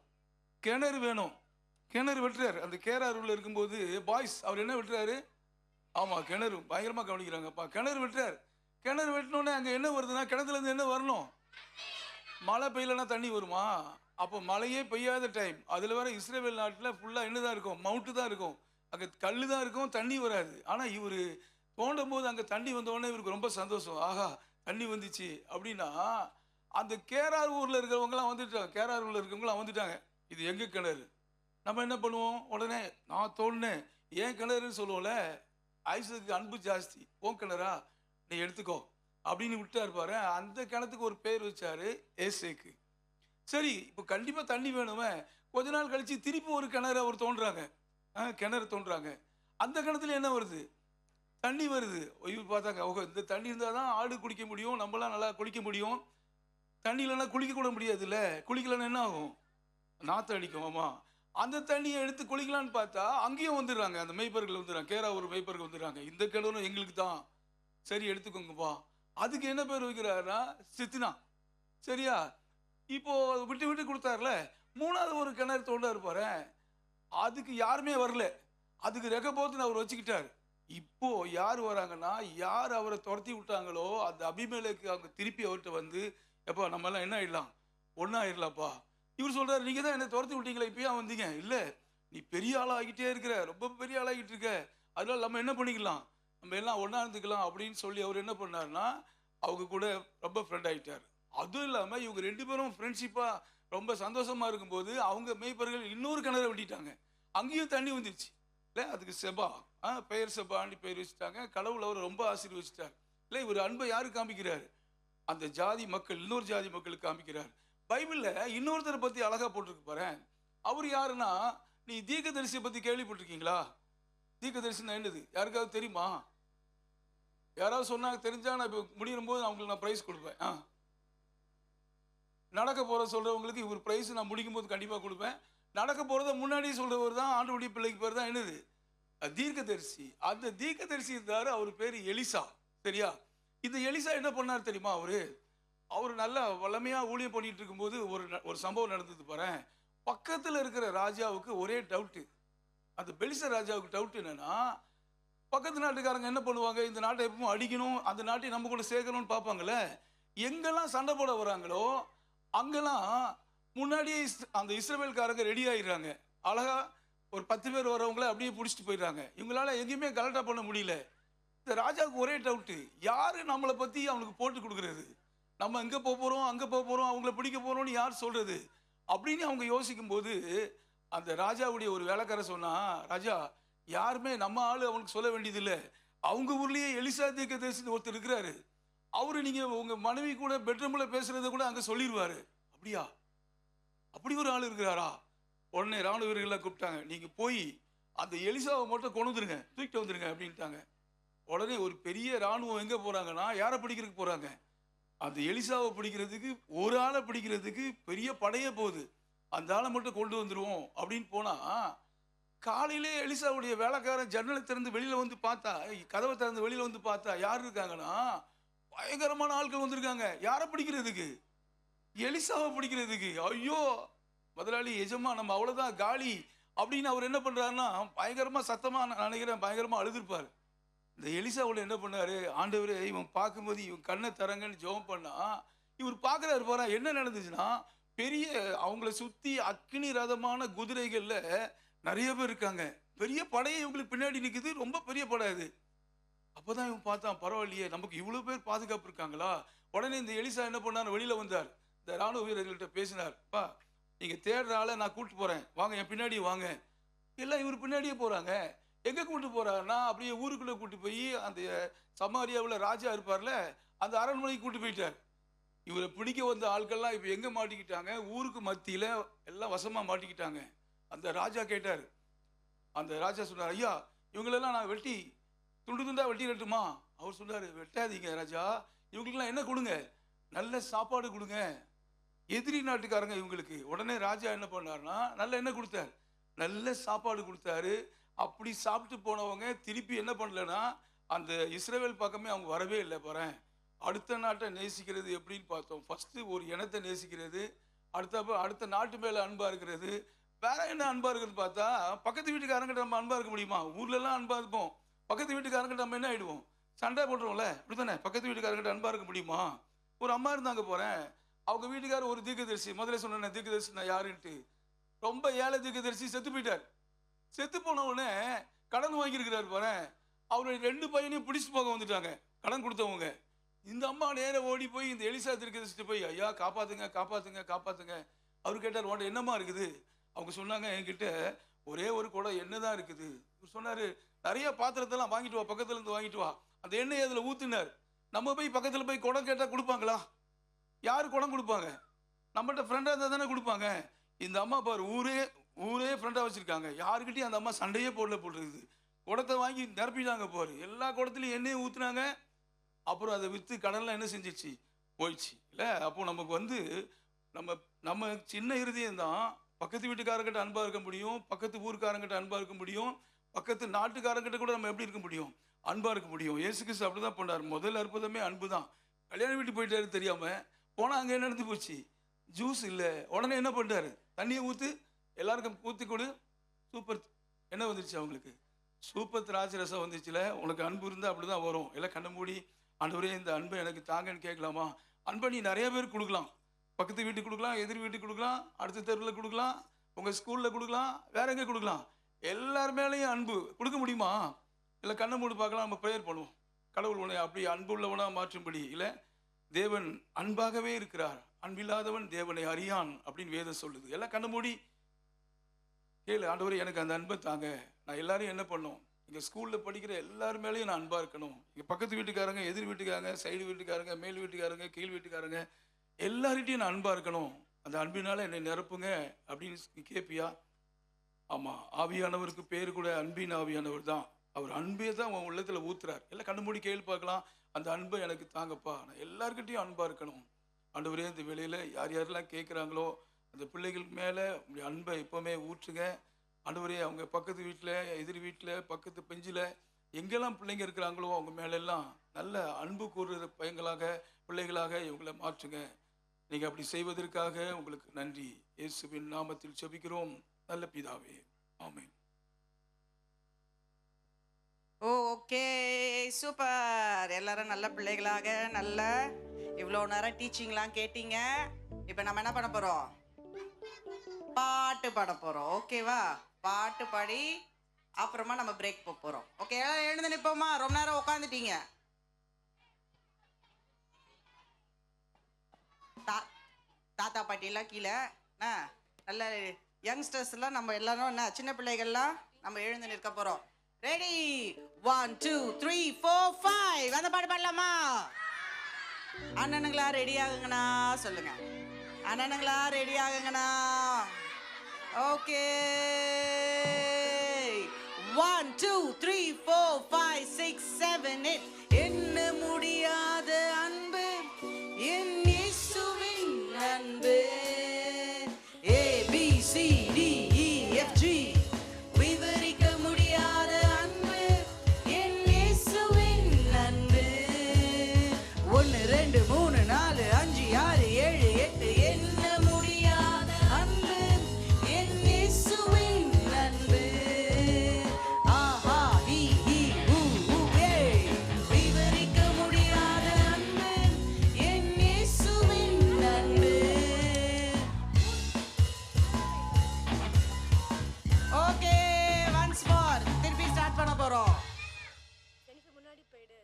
Speaker 16: கிணறு வேணும். கிணறு வெட்டுறாரு. அந்த கேராரூரில் இருக்கும்போது பாய்ஸ் அவர் என்ன வெட்டுறாரு? ஆமாம், கிணறு. பயங்கரமாக கவனிக்கிறாங்கப்பா. கிணறு வெட்டுறாரு. கிணறு வெட்டினோடனே அங்கே என்ன வருதுன்னா கிணத்துலேருந்து என்ன வரணும்? மழை பெய்யலன்னா தண்ணி வருமா? அப்போ மழையே பெய்யாத டைம். அதில் வேற இஸ்ரேல் நாட்டில் ஃபுல்லாக என்ன தான் இருக்கும்? மவுண்ட்டு தான் இருக்கும். அங்கே கல் தான் இருக்கும், தண்ணி வராது. ஆனால் இவர் தோண்டும் போது அங்கே தண்ணி வந்தோடனே இவருக்கு ரொம்ப சந்தோஷம். ஆஹா தண்ணி வந்துச்சு அப்படின்னா அந்த கேரார் ஊரில் இருக்கிறவங்களாம் வந்துட்டாங்க. கேரார் ஊரில் இருக்கிறவங்களாம் வந்துட்டாங்க. இது எங்கே கிணறு? நம்ம என்ன பண்ணுவோம்? உடனே நான் தோணுனேன் ஏன் கிணறுன்னு சொல்லுவோம்ல. ஐசக்கு அன்பு ஜாஸ்தி. உன் கிணறா, நீ எடுத்துக்கோ அப்படின்னு விட்டார் பாரு. அந்த கிணத்துக்கு ஒரு பேர் வச்சாரு, ஏசேக்கு. சரி, இப்போ கண்டிப்பாக தண்ணி வேணுமே. கொஞ்ச நாள் கழிச்சு திருப்பி ஒரு கிணறு அவர் தோன்றாங்க. கிணறு தோன்றாங்க. அந்த கிணத்துல என்ன வருது? தண்ணி வருது. இவர் பார்த்தாங்க, ஓகே இந்த தண்ணி இருந்தால் தான் ஆடு குடிக்க முடியும், நம்மளாம் நல்லா குளிக்க முடியும். தண்ணி இல்லைன்னா குளிக்க கூட முடியாது. இல்லை, குளிக்கலன்னா என்ன ஆகும்? நாற்று அடிக்கும். ஆமாம், அந்த தண்ணியை எடுத்து குளிக்கலான்னு பார்த்தா அங்கேயும் வந்துடுறாங்க. அந்த மெய்ப்பர்கள் வந்துடுறாங்க. கேராவூர் மெய்ப்பர்கள் வந்துடுறாங்க. இந்த கிணறும் எங்களுக்கு தான், சரி எடுத்துக்கோங்கப்பா. அதுக்கு என்ன பேர் வைக்கிறாருன்னா சித்தினா. சரியா? இப்போ விட்டு விட்டு கொடுத்தாருல, 3வது ஒரு கிணறு தோண்டாரு பாரு, அதுக்கு யாருமே வரல. அதுக்கு ரெகபோத்துன்னு அவர் வச்சுக்கிட்டாரு. இப்போ யார் வராங்கன்னா, யார் அவரை துரத்தி விட்டாங்களோ அந்த அபிமெலேக்கு அவங்க திருப்பி அவர்கிட்ட வந்து, எப்பா நம்ம எல்லாம் என்ன ஆயிடலாம், ஒன்றா ஆயிடலாம்ப்பா. இவர் சொல்றாரு, நீங்க தான் என்ன துரத்தி விட்டீங்களா, இப்பயா வந்தீங்க? இல்லை, நீ பெரிய ஆளாகிட்டே இருக்கிற, ரொம்ப பெரிய ஆளாகிட்டு இருக்க, அதனால நம்ம என்ன பண்ணிக்கலாம், நம்ம எல்லாம் ஒன்றா இருந்துக்கலாம் அப்படின்னு சொல்லி அவர் என்ன பண்ணாருன்னா அவங்க கூட ரொம்ப ஃப்ரெண்ட் ஆகிட்டார். அதுவும் இல்லாமல் இவங்க 2 பேரும் ஃப்ரெண்ட்ஷிப்பாக ரொம்ப சந்தோஷமாக இருக்கும்போது அவங்க மேய்ப்பர்கள் இன்னொரு கிணறு வெட்டிட்டாங்க. அங்கேயும் தண்ணி வந்துருச்சு இல்லை. அதுக்கு செபா, பெயர் செபான்னு பேர் வச்சுட்டாங்க. கடவுள் அவர் ரொம்ப ஆசீர்வதிச்சிட்டார் இல்லை. இவர் அன்பை யாரு காமிக்கிறார், அந்த ஜாதி மக்கள், இன்னொரு ஜாதி மக்களுக்கு காமிக்கிறார். பைபிளில் இன்னொருத்தரை பற்றி அழகாக போட்டிருக்கு பாரு. அவர் யாருன்னா, நீ தீர்க்கதரிசியை பற்றி கேள்விப்பட்டிருக்கீங்களா? தீர்க்கதரிசினா என்னது யாருக்காவது தெரியுமா? யாராவது சொன்னாங்க, தெரிஞ்சா நான் இப்போ முடியும் போது அவங்களுக்கு நான் ப்ரைஸ் கொடுப்பேன். நடக்க போகிற சொல்கிறவங்களுக்கு இவர் ப்ரைஸ் நான் முடிக்கும் போது கண்டிப்பாக கொடுப்பேன். நடக்க போகிறத முன்னாடியே சொல்கிறவர் தான் ஆண்டவருடைய பிள்ளைக்கு பேர் தான் என்னது, தீர்க்கதரிசி. அந்த தீர்க்கதரிசி இருந்தார், அவர் பேர் எலிசா. சரியா? இந்த எலிசா என்ன பண்ணார் தெரியுமா? அவர் நல்லா வல்லமையாக ஊழியம் பண்ணிட்டு இருக்கும்போது ஒரு சம்பவம் நடந்தது பாரு. பக்கத்தில் இருக்கிற ராஜாவுக்கு ஒரே டவுட்டு. அந்த பெலிச ராஜாவுக்கு டவுட் என்னன்னா, பக்கத்து நாட்டுக்காரங்க என்ன பண்ணுவாங்க, இந்த நாட்டை எப்பவும் அடிக்கணும், அந்த நாட்டை நம்ம கூட சேர்க்கணும்னு பார்ப்பாங்கல்ல. எங்கெல்லாம் சண்டை போட வராங்களோ அங்கெல்லாம் முன்னாடியே அந்த இஸ்ரவேல்காரங்க ரெடி ஆகிடுறாங்க. அழகா ஒரு 10 பேர் வரவங்கள அப்படியே பிடிச்சிட்டு போயிடுறாங்க. இவங்களால எங்கேயுமே கலெக்டா பண்ண முடியல. இந்த ராஜாவுக்கு ஒரே டவுட்டு, யாரு நம்மளை பற்றி அவனுக்கு போட்டு கொடுக்குறது, நம்ம எங்கே போக போகிறோம், அங்கே போக போகிறோம், அவங்கள பிடிக்க போகிறோம்னு யார் சொல்கிறது அப்படின்னு அவங்க யோசிக்கும் போது அந்த ராஜாவுடைய ஒரு வேலைக்காரர் சொன்னா, ராஜா யாருமே நம்ம ஆளு அவனுக்கு சொல்ல வேண்டியதில்லை, அவங்க ஊர்லேயே எலிசா தீர்க்கதரிசின்னு ஒருத்தர் இருக்கிறாரு, அவரு நீங்கள் உங்கள் மனைவி கூட பெட்ரூமில் பேசுகிறத கூட அங்கே சொல்லிடுவார். அப்படியா, அப்படி ஒரு ஆள் இருக்கிறாரா? உடனே ராணுவ வீரர்களை கூப்பிட்டாங்க, நீங்கள் போய் அந்த எலிசாவை மட்டும் கொண்டு வந்துருங்க, தூக்கிட்டு வந்துருங்க அப்படின்ட்டாங்க. உடனே ஒரு பெரிய ராணுவம் எங்கே போகிறாங்கன்னா, யாரை பிடிக்கிறதுக்கு போகிறாங்க, அந்த எலிசாவை பிடிக்கிறதுக்கு, ஒரு ஆளை பிடிக்கிறதுக்கு பெரிய படையே போகுது. அந்த ஆளை மட்டும் கொண்டு வந்துடுவோம் அப்படின்னு போனால், காலையிலே எலிசாவுடைய வேலைக்காரன் ஜன்னலை திறந்து வெளியில் வந்து பார்த்தா, கதவை திறந்து வெளியில் வந்து பார்த்தா யார் இருக்காங்கன்னா, பயங்கரமான ஆட்கள் வந்திருக்காங்க. யாரை பிடிக்கிறதுக்கு, எலிசாவை பிடிக்கிறதுக்கு. ஐயோ முதலாளி, எஜமா நம்ம அவ்வளோதான் காலி அப்படின்னு அவர் என்ன பண்ணுறாருன்னா, பயங்கரமாக சத்தமாக நினைக்கிறேன், பயங்கரமாக அழுதுருப்பார். இந்த எலிசாவோட என்ன பண்ணாரு, ஆண்டவரே இவன் பார்க்கும்போது இவன் கண்ணை தரங்கன்னு ஜெபம் பண்ணா, இவர் பார்க்குறாரு பாரு. என்ன நடந்துச்சுன்னா, பெரிய அவங்கள சுற்றி அக்னி ரதமான குதிரைகளில் நிறைய பேர் இருக்காங்க, பெரிய படையை இவங்களுக்கு பின்னாடி நிற்குது, ரொம்ப பெரிய படை இது. அப்போதான் இவன் பார்த்தான், பரவாயில்லையே நமக்கு இவ்வளோ பேர் பாதுகாப்பு இருக்காங்களா. உடனே இந்த எலிசா என்ன பண்ணார், வெளியில் வந்தார், இந்த ராணுவ வீரர்கள்ட்ட பேசினார், பா நீங்கள் தேடுற ஆளை நான் கூப்பிட்டு போகிறேன், வாங்க என் பின்னாடியே வாங்க. எல்லாம் இவர் பின்னாடியே போகிறாங்க. எங்கே கூப்பிட்டு போகிறாருன்னா, அப்படியே ஊருக்குள்ளே கூப்பிட்டு போய் அந்த சமாரியாவில் ராஜா இருப்பார்ல, அந்த அரண்மனைக்கு கூப்பிட்டு போயிட்டார். இவரை பிடிக்க வந்த ஆட்கள்லாம் இப்போ எங்கே மாட்டிக்கிட்டாங்க, ஊருக்கு மத்தியில் எல்லாம் வசமாக மாட்டிக்கிட்டாங்க. அந்த ராஜா கேட்டார், அந்த ராஜா சொன்னார், ஐயா இவங்களெல்லாம் நான் வெட்டி துண்டு துண்டா வெட்டிடட்டுமா? அவர் சொன்னார், வெட்டாதீங்க ராஜா, இவங்களுக்கெல்லாம் என்ன கொடுங்க, நல்ல சாப்பாடு கொடுங்க, எதிரி நாட்டுக்காரங்க இவங்களுக்கு. உடனே ராஜா என்ன பண்ணார்னா, நல்ல என்ன கொடுத்தார், நல்ல சாப்பாடு கொடுத்தாரு. அப்படி சாப்பிட்டு போனவங்க திருப்பி என்ன பண்ணலன்னா, அந்த இஸ்ரவேல் பக்கமே அவங்க வரவே இல்லை. பாரு, அடுத்த நாட்டை நேசிக்கிறது எப்படின்னு பார்த்தோம். ஃபஸ்ட்டு ஒரு இனத்தை நேசிக்கிறது, அடுத்த நாட்டு மேலே அன்பாக இருக்கிறது. வேற என்ன அன்பாக இருக்குன்னு பார்த்தா, பக்கத்து வீட்டுக்காரங்கிட்ட நம்ம அன்பாக இருக்க முடியுமா? ஊர்லலாம் அன்பாக இருப்போம், பக்கத்து வீட்டுக்காரங்கிட்ட நம்ம என்ன ஆகிடுவோம், சண்டை போட்டுருவோம்ல, அப்படி தானே? பக்கத்து வீட்டுக்காரங்கிட்ட அன்பாக இருக்க முடியுமா? ஒரு அம்மா இருந்தாங்க போகிறேன், அவங்க வீட்டுக்காரர் ஒரு தீர்க்கதரிசி, முதல்ல சொன்னேன் தீர்க்கதரிசி நான் யாருன்ட்டு, ரொம்ப ஏழை தீர்க்கதரிசி, செத்து போயிட்டார். செத்து போனவுடனே கடன் வாங்கியிருக்கிறார் பாரு. அவருடைய 2 பையனையும் பிடிச்சிட்டு போக வந்துட்டாங்க கடன் கொடுத்தவங்க. இந்த அம்மா நேர ஓடி போய் இந்த எலிசா தீர்க்கதரிசிட்டு போய், ஐயா காப்பாத்துங்க காப்பாத்துங்க காப்பாத்துங்க. அவர் கேட்டார், உன்ட்ட என்னம்மா இருக்குது? அவங்க சொன்னாங்க, என்கிட்ட ஒரே ஒரு குடம் எண்ணெய் தான் இருக்குது. இவர் சொன்னார், நிறைய பாத்திரத்தெல்லாம் வாங்கிட்டு வா, பக்கத்துல இருந்து வாங்கிட்டு வா. அந்த எண்ணெய் அதில் ஊத்துனார். நம்ம போய் பக்கத்தில் போய் குடம் கேட்டால் கொடுப்பாங்களா? யார் குடம் கொடுப்பாங்க? நம்மகிட்ட ஃப்ரெண்டாக இருந்தால் தானே கொடுப்பாங்க. இந்த அம்மா பாரு, ஊரே ஃப்ரெண்டாக வச்சுருக்காங்க, யாருக்கிட்டையும் அந்த அம்மா சண்டையே போட்டுருக்குது. குடத்தை வாங்கி நிரப்பிட்டாங்க பாரு, எல்லா குடத்துலையும் எண்ணெயை ஊற்றுனாங்க. அப்புறம் அதை விற்று கடன்லாம் என்ன செஞ்சிச்சு, போயிடுச்சு இல்லை. அப்போ நமக்கு நம்ம சின்ன இருதயம் தான் பக்கத்து வீட்டுக்காரங்கிட்ட அன்பாக இருக்க முடியும், பக்கத்து ஊருக்காரங்கிட்ட அன்பாக இருக்க முடியும், பக்கத்து நாட்டுக்காரங்கிட்ட கூட நம்ம எப்படி இருக்க முடியும், அன்பாக இருக்க முடியும். இயேசு கிறிஸ்து அப்படி தான் பண்ணார். முதல் அற்புதமே அன்பு தான். கல்யாண வீட்டுக்கு போயிட்டாரு தெரியாமல் போனால் அங்கே என்ன நடந்து போச்சு, ஜூஸ் இல்லை. உடனே என்ன பண்ணிட்டாரு, தண்ணியை ஊற்று, எல்லாருக்கும் ஊற்றி கொடு. சூப்பர் என்ன வந்துருச்சு அவங்களுக்கு, சூப்பர் திராட்சை ரசம் வந்துச்சுல. உனக்கு அன்பு இருந்தால் அப்படி தான் வரும். எல்லாம் கண்ண மூடி, ஆண்டவரே இந்த அன்பை எனக்கு தாங்கன்னு கேட்கலாமா? அன்பை நீ நிறைய பேர் கொடுக்கலாம். பக்கத்து வீட்டுக்கு கொடுக்கலாம், எதிர் வீட்டுக்கு கொடுக்கலாம், அடுத்த தெருவில் கொடுக்கலாம், உங்கள் ஸ்கூலில் கொடுக்கலாம், வேற எங்கே கொடுக்கலாம். எல்லார் மேலேயும் அன்பு கொடுக்க முடியுமா? இல்லை கண்ணை மூடி பார்க்கலாம், நம்ம ப்ரேயர் பண்ணுவோம். கடவுள் உன்னை அப்படி அன்பு உள்ளவனா மாற்றும்படி. இல்லை, தேவன் அன்பாகவே இருக்கிறார், அன்பில்லாதவன் தேவனை அறியான் அப்படின்னு வேதம் சொல்லுது. எல்லாம் கண்ணை மூடி கேளு, ஆண்டவரே எனக்கு அந்த அன்பை தாங்க. நான் எல்லாரையும் என்ன பண்ணோம், இங்கே ஸ்கூலில் படிக்கிற எல்லார் மேலேயும் நான் அன்பாக இருக்கணும். இங்கே பக்கத்து வீட்டுக்காரங்க, எதிர் வீட்டுக்காரங்க, சைடு வீட்டுக்காரங்க, மேல் வீட்டுக்காரங்க, கீழ் வீட்டுக்காரங்க, எல்லார்கிட்டையும் நான் அன்பாக இருக்கணும். அந்த அன்பினால என்னை நிரப்புங்க அப்படின்னு கேட்பியா? ஆமாம், ஆவியானவருக்கு பேர் கூட அன்பின் ஆவியானவர் தான். அவர் அன்பே தான் அவன் உள்ளத்தில் ஊத்துறார். எல்லாம் கண்ணு மூடி கேள்வி பார்க்கலாம், அந்த அன்பை எனக்கு தாங்கப்பா, நான் எல்லாருக்கிட்டையும் அன்பாக இருக்கணும். ஆண்டவரே இந்த வேளையில் யார் யாரெல்லாம் கேட்குறாங்களோ அந்த பிள்ளைகள் மேலே உங்களுடைய அன்பை எப்போவுமே ஊற்றுங்க. ஆண்டவரே அவங்க பக்கத்து வீட்டில், எதிர் வீட்டில், பக்கத்து பெஞ்சில் எங்கெல்லாம் பிள்ளைங்க இருக்கிறாங்களோ அவங்க மேலெல்லாம் நல்ல அன்பு கூறுற பையங்களாக, பிள்ளைகளாக இவங்களை மாற்றுங்க. நீங்கள் அப்படி செய்வதற்காக உங்களுக்கு நன்றி. இயேசுவின் நாமத்தில் ஜெபிக்கிறோம் நல்ல பிதாவே, ஆமென்.
Speaker 2: Okay, super. எல்லாரும் நல்ல பிள்ளைகளாக நல்ல இவ்வளோ நேரம் டீச்சிங்லாம் கேட்டீங்க. இப்போ நம்ம என்ன பண்ண போகிறோம், பாட்டு பாட போகிறோம். ஓகேவா? பாட்டு பாடி அப்புறமா நம்ம பிரேக் போக போகிறோம். ஓகே, எல்லாம் எழுந்து நிற்போமா? ரொம்ப நேரம் உட்காந்துட்டீங்க. தாத்தா பாட்டிலாம் கீழே நல்ல யங்ஸ்டர்ஸ்லாம் நம்ம எல்லாரும் என்ன சின்ன பிள்ளைகள்லாம் நம்ம எழுந்து நிற்க போகிறோம். ரெடி? 1 2 3 4 5 அந்த பாட்டு பாடலாமா? அண்ணனுங்களா ரெடி ஆகுங்கண்ணா சொல்லுங்க. அண்ணனுங்களா ரெடி ஆகுங்கண்ணா. ஓகே, 1 2 3 4 5 6 7 8 என்ன முடியாத அன்பு என் இயேசுவின் அன்பு. ABCDEFG விவரிக்க முடியாத அன்பு என் இயேசுவின் அன்பு. 1 2 3 4 5 6 7 8 என்ன முடியாத அன்பு என் இயேசுவின் அன்பு. ஆஹா ஹி ஹி ஊ ஊ ஏ விவரிக்க முடியாத அன்பு என் இயேசுவின் அன்பு. ஓகே, ஒன்ஸ் மோர் திருப்பி ஸ்டார்ட் பண்ண போறோம். முன்னாடி போய்டு.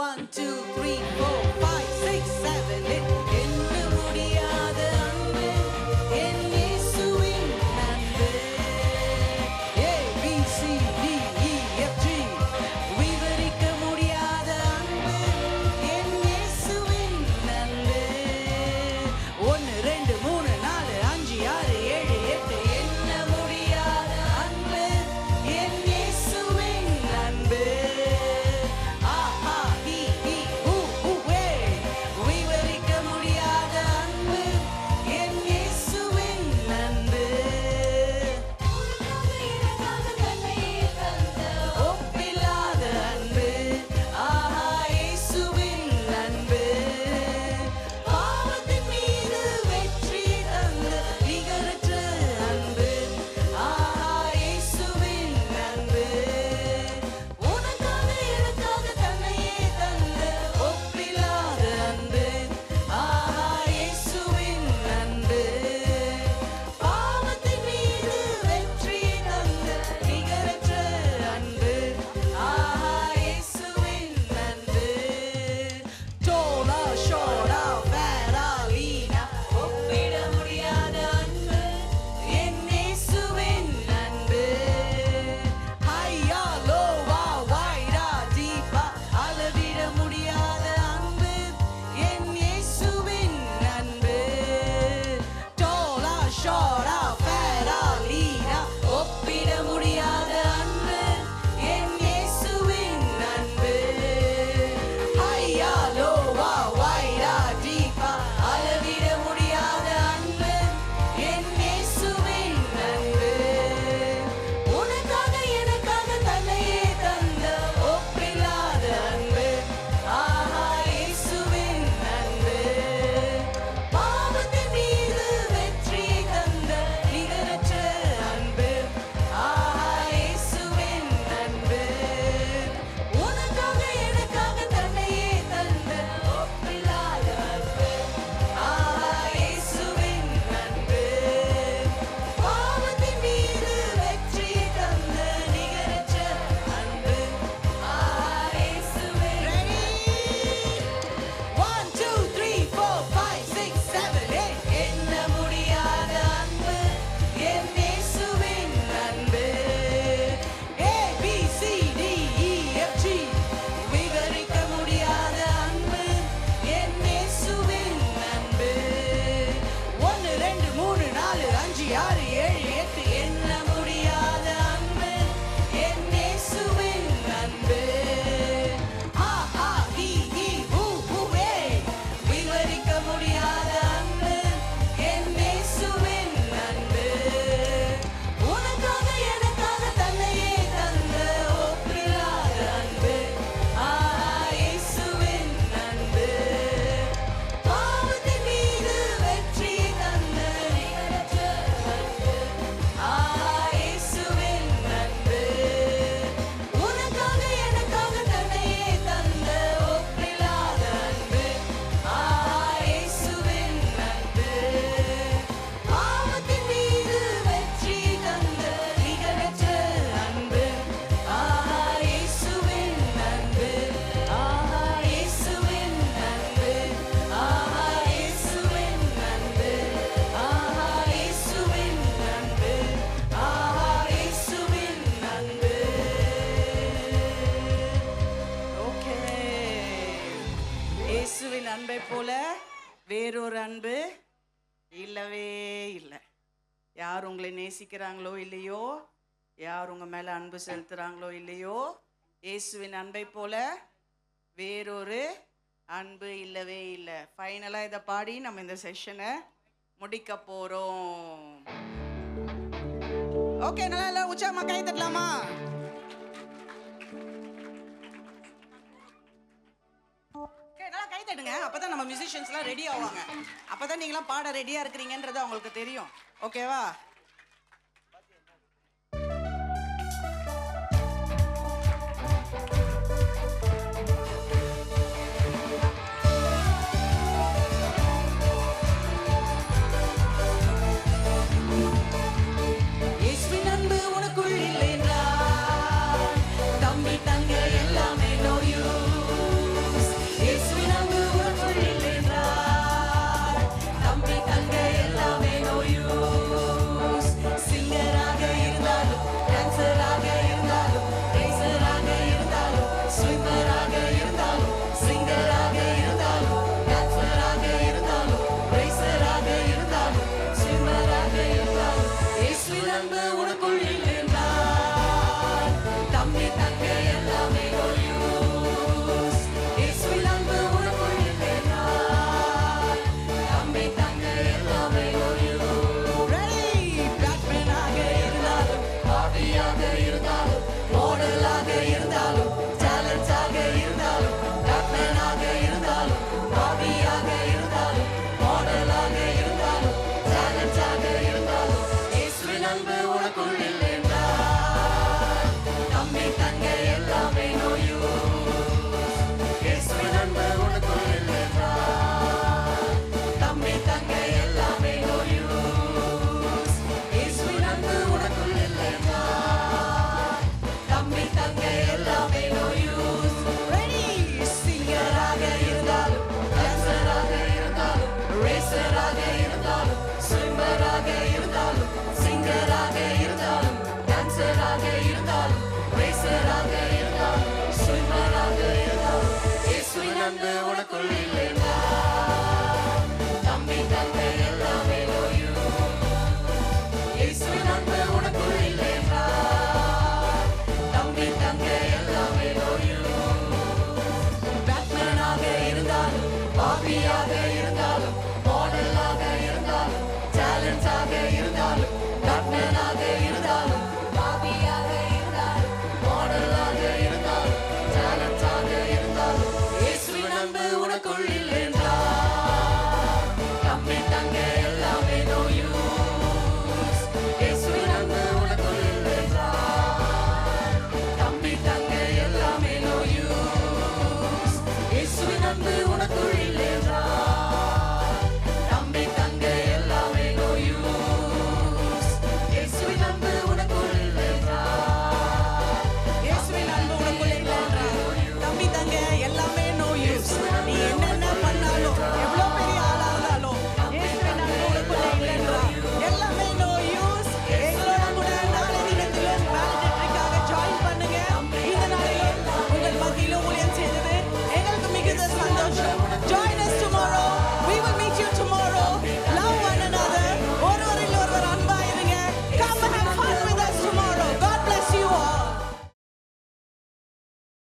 Speaker 2: 1 2 3 4 5 6 7 8 என்ன முடியாத அன்பு என் இயேசுவின் அன்பு. ABCDEFG விவரிக்க முடியாத அன்பு என் இயேசுவின் அன்பு. 1 2 3 4 5 6 7 8 என்ன முடியாத அன்பு என் இயேசுவின் அன்பு. ஆஹா ஹி ஹி ஊ இயேசுவின் அன்பை போல வேறொரு அன்பு இல்லவே இல்லை. யார் உங்களை நேசிக்கிறாங்களோ இல்லையோ, யார் உங்கள் மேலே அன்பு செலுத்துகிறாங்களோ இல்லையோ, இயேசுவின் அன்பை போல வேறொரு அன்பு இல்லவே இல்லை. ஃபைனலாக இதை பாடி நம்ம இந்த செஷனை முடிக்க போகிறோம். ஓகே, நல்லா இல்லை உச்சாமா கை தட்டலாமா? நல்லா கை தட்டுங்க. அப்பதான் நம்ம மியூசிஷியன்ஸ்லாம் ரெடி ஆவாங்க. அப்பதான் நீங்களாம் பாட ரெடியா இருக்கிறீங்கன்றது அவங்களுக்கு தெரியும். ஓகேவா?
Speaker 12: உனக்குள்